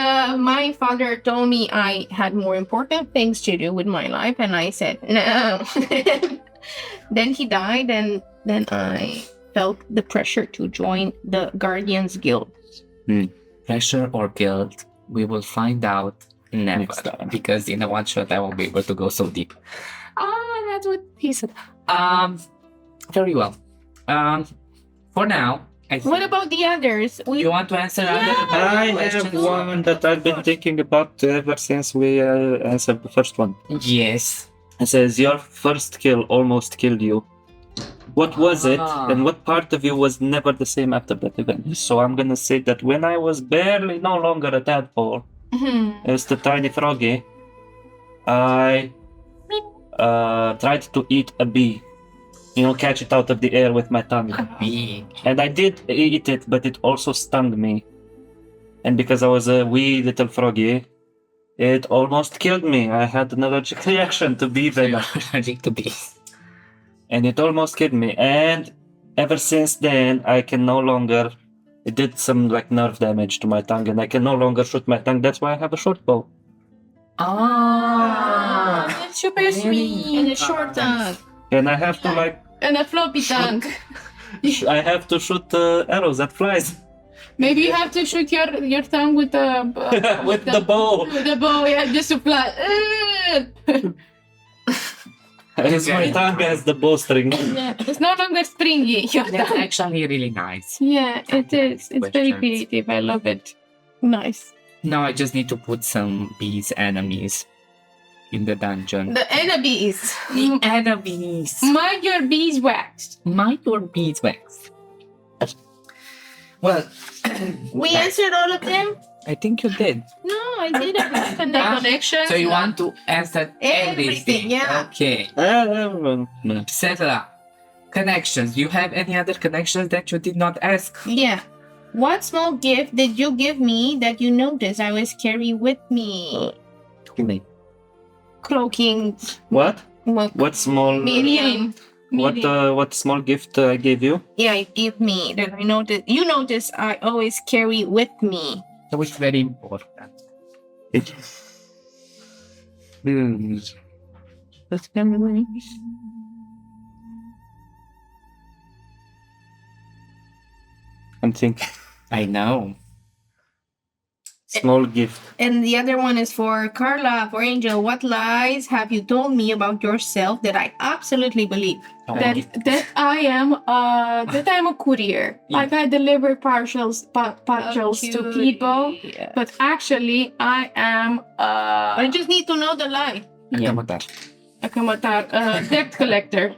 my father told me I had more important things to do with my life, and I said no. Then he died, and then I felt the pressure to join the Guardians Guild. Pressure or guilt? We will find out never. Next time. Because in a one shot I won't be able to go so deep. That's what he said. Very well. For now, I think What about the others? you want to answer I other have questions? one that I've been thinking about ever since we answered the first one. Yes. It says, your first kill almost killed you. What was it, Ah. and what part of you was never the same after that event? So I'm gonna say that when I was barely no longer a tadpole, as the tiny froggy, I tried to eat a bee. You know, catch it out of the air with my tongue. Me. And I did eat it, but it also stung me. And because I was a wee little froggy, it almost killed me. I had an allergic reaction to bee venom. Allergic to bees. And it almost killed me. And ever since then, I can no longer. It did some like nerve damage to my tongue, and I can no longer shoot my tongue. That's why I have a short bow. That's super sweet. And a short tongue. And I have to like. And a floppy tongue. I have to shoot arrows at flies Maybe you have to shoot your tongue with the with the bow. With the bow, yeah, just to fly. It's my tongue as the bowstring. Yeah, it's no longer stringy. Your That's tongue. actually really nice. Yeah, it is. It's very Questions. creative. I love it. Nice. Now I just need to put some bees enemies in the dungeon. The enemies. The enemies. Mind your beeswax. Mind your beeswax. Well, We answered all of them? I think you did. No, I didn't. The connection. So you want to answer everything? Everything, yeah. Okay. Settle. Connections. You have any other connections that you did not ask? Yeah. What small gift did you give me that you noticed I always carry with me? Cloaking. What? Well, What small? Medium. What small gift I gave you? yeah, you give me that I noticed. You notice I always carry with me. That was very important. I'm thinking. I know. Small gift. And the other one is for Karla, for Angel. What lies have you told me about yourself that I absolutely believe? That I am a courier. Yeah. Like I deliver parcels to people, Yeah. but actually I am I just need to know the lie. a debt collector.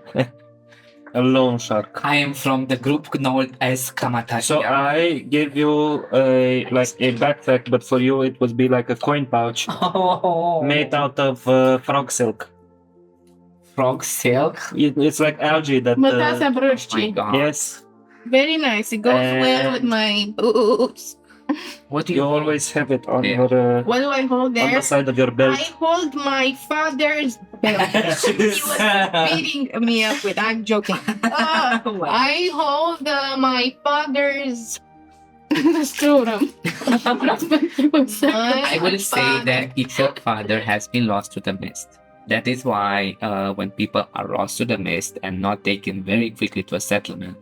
A loan shark. I am from the group known as Kamatashi. So I gave you a backpack, but for you it would be like a coin pouch made out of frog silk. Frog silk. It's like algae that. Mătasa Oh my brășci. god. Yes. Very nice. It goes well with my boots. What do You you always have it on Yeah. your What do I hold on there? the side of your belt. I hold my father's belt. He was beating me up with. I'm joking. I hold my father's scrotum. I will say that if your father has been lost to the mist, that is why when people are lost to the mist and not taken very quickly to a settlement,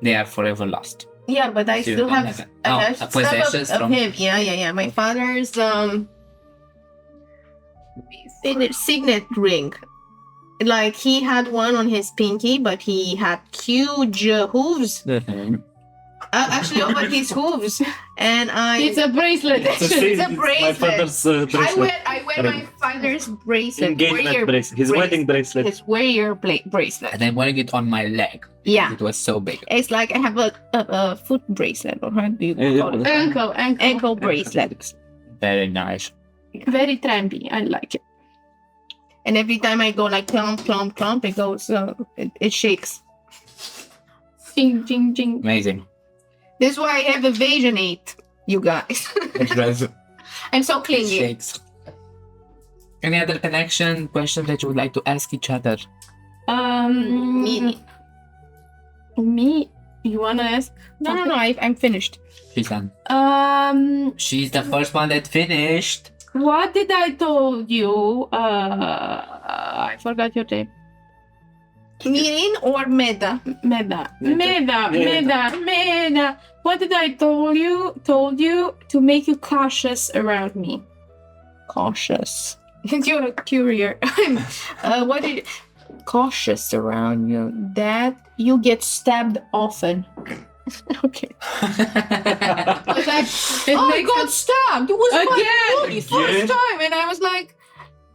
they are forever lost. Yeah, but I So you still don't have have it. Oh, stuff possessions of from- him. Yeah. My father's signet ring. Like he had one on his pinky, but he had huge hooves. Actually, over his hooves, and It's a bracelet. It's a My bracelet. father's bracelet. I wear my father's bracelet. Engagement bracelet. His wedding bracelet. His warrior bracelet. And I'm wearing it on my leg. Yeah, It was so big. it's like I have a foot bracelet, or how do you call it? Ankle bracelet. Very nice. Very trendy. I like it. And every time I go like clomp, clomp, clomp, it goes, it shakes. Jing, jing, jing. Amazing. This is why I have evasion 8, you guys. I'm so clingy. Shakes. Any other connection questions that you would like to ask each other? Me. Me? You wanna ask? No, I'm finished. She's done. Um, She's the first one that finished. what did I told you? I forgot your name. Mirin or Meda? Meda. Meda. Meda. What did I told you? Told you to make you cautious around me. Cautious. You're a courier. What did cautious around you? That you get stabbed often. Okay. It's like, It oh, I makes got stabbed. It was Again. my bloody first time, and I was like,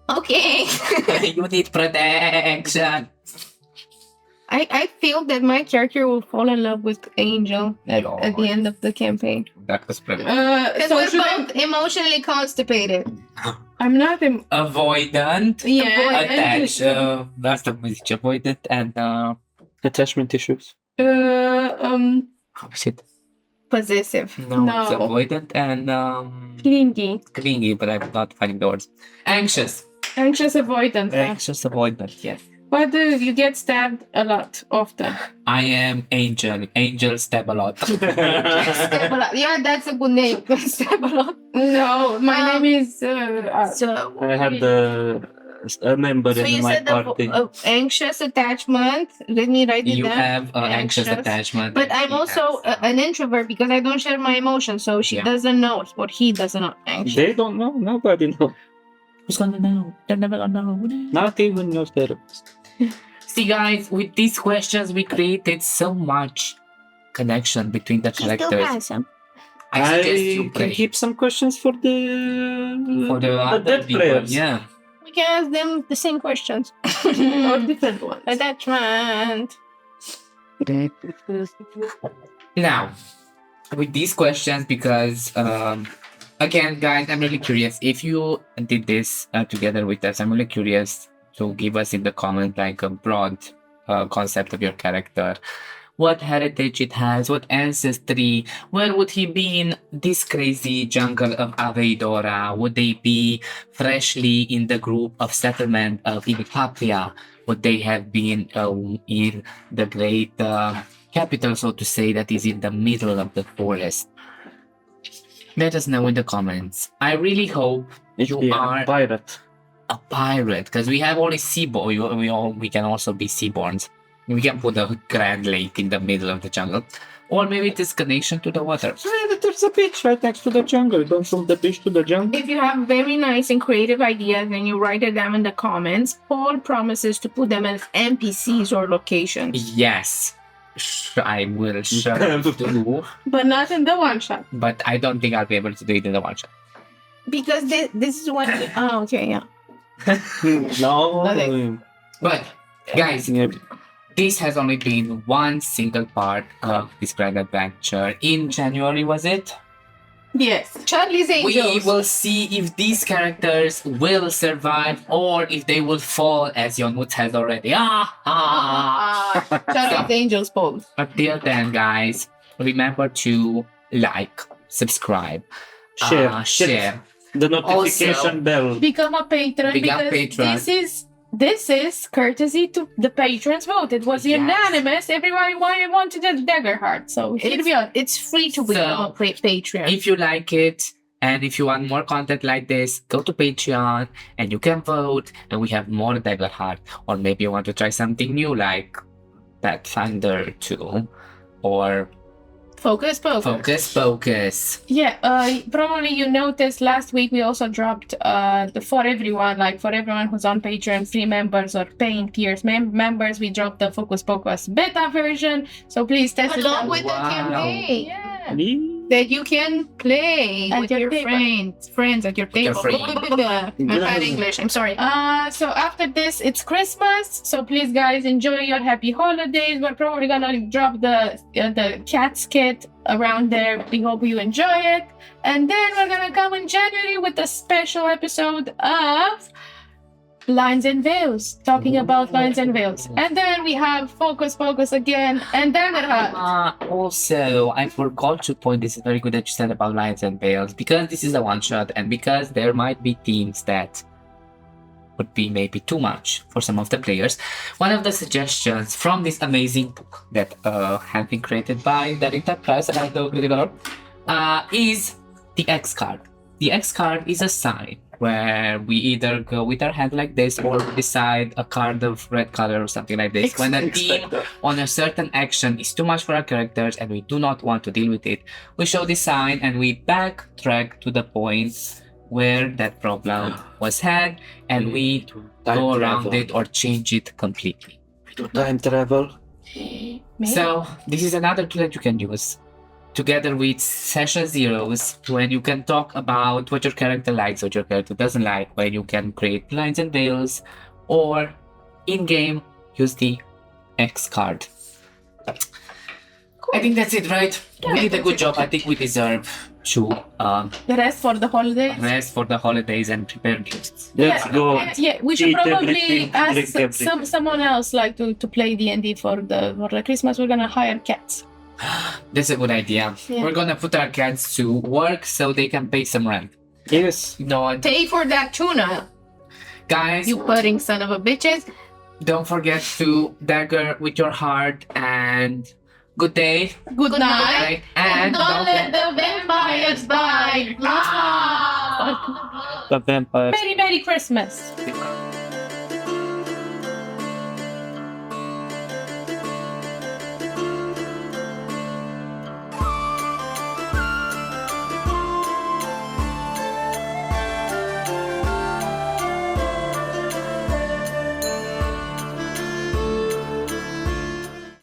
okay. You need protection. I feel that my character will fall in love with Angel at the end of the campaign. That was pretty. Because So we're should I- both emotionally constipated. I'm not in. Avoidant. Yeah. Attach. That's the music. Avoidant and Attachment issues. oh shit. Possessive. No, No. it's avoidant and Clingy. clingy, but I'm not finding the words. Anxious. Anxious avoidance. Anxious avoidant. Yes. What do you get stabbed a lot, often? I am Angel. Angel stab a lot. Stab-a-lot. Yeah, that's a good name. Stab-a-lot. No, my Um, name is. So, I had a member so in you my said party. anxious attachment. Let me write it You down. have anxious Anxious. attachment. But I'm He also has, an introvert because I don't share my emotions, so she Yeah. doesn't know what he doesn't know. Anxious. They don't know. Nobody knows. Who's gonna know? They're never gonna know. Not even your therapist. See, guys, with these questions, we created so much connection between the She still characters. has some. I suggest you can play keep some questions for the other dead people, players. Yeah. We can ask them the same questions. or different ones. Attachment. Now, with these questions, because again, guys, I'm really curious if you did this together with us. I'm really curious to give us in the comment like a broad concept of your character. What heritage it has, what ancestry, where would he be in this crazy jungle of Aveidora? Would they be freshly in the group of settlement of Ibicapia? Would they have been in the great capital, so to say, that is in the middle of the forest? Let us know in the comments. I really hope you are a pirate. a pirate, because we have only seaborn. We can also be seaborns. We can put a grand lake in the middle of the jungle, or maybe it is connection to the water. There's a beach right next to the jungle. Go from the beach to the jungle. If you have very nice and creative ideas, then you write it down in the comments. Paul promises to put them as NPCs or locations. Yes, I will sure do, But not in the one shot. but I don't think I'll be able to do it in the one shot. Because this is what. Oh, okay, yeah. No. Nothing. But guys, Yeah. this has only been one single part of this grand adventure in January, was it? Yes. Charlie's We Angels. will see if these characters will survive or if they will fall, as Ionuț has already. Charlie's Angels pose. Until then, guys, remember to like, subscribe, share. The notification bell. Become a patron Become because patron. this is courtesy to the patrons vote. It was Yes. unanimous. Everybody wanted a Daggerheart. So here we are. It's free to become a Patreon. If you like it and if you want more content like this, go to Patreon and you can vote and we have more Daggerheart. Or maybe you want to try something new like Pathfinder 2 or Focus. Focus. Yeah, probably you noticed last week we also dropped for everyone who's on Patreon, free members or paying tiers members, we dropped the Focus Pocus beta version. So please test it Along out. with the campaign Yeah. that you can play At with your your table. friends at your table. I'm bad English. I'm sorry. So after this, it's Christmas. So please, guys, enjoy your happy holidays. We're probably gonna drop the cats kit around there. We hope you enjoy it. And then we're gonna come in January with a special episode of Lines and Veils, talking about Lines and Veils. And then we have Focus again, and Daggerheart. Also, I forgot to point this is very good that you said about Lines and Veils because this is a one shot and because there might be themes that would be maybe too much for some of the players. One of the suggestions from this amazing book that has been created by Darrington is the X card. The X card is a sign where we either go with our hand like this or decide a card of red color or something like this. When a theme on a certain action is too much for our characters and we do not want to deal with it, we show this sign and we backtrack to the point where that problem was had and we go around it or change it completely. Time travel. So this is another tool that you can use together with session zeros when you can talk about what your character likes, what your character doesn't like, when you can create lines and veils, or in-game use the X card. I think that's it, right? We did a good job. I think we deserve to The rest for the holidays. rest for the holidays and prepare gifts. Let's go. Yeah, we should Eat probably everything, drink ask everything. someone else like to play D&D for the Christmas. We're gonna hire cats. That's a good idea. Yeah. We're gonna put our cats to work so they can pay some rent. Yes. No, Pay for that tuna, guys, you pudding son of a bitches. don't forget to dagger with your heart and good day. Good night. Right? And Don't let the vampires die. The vampire. Merry Christmas.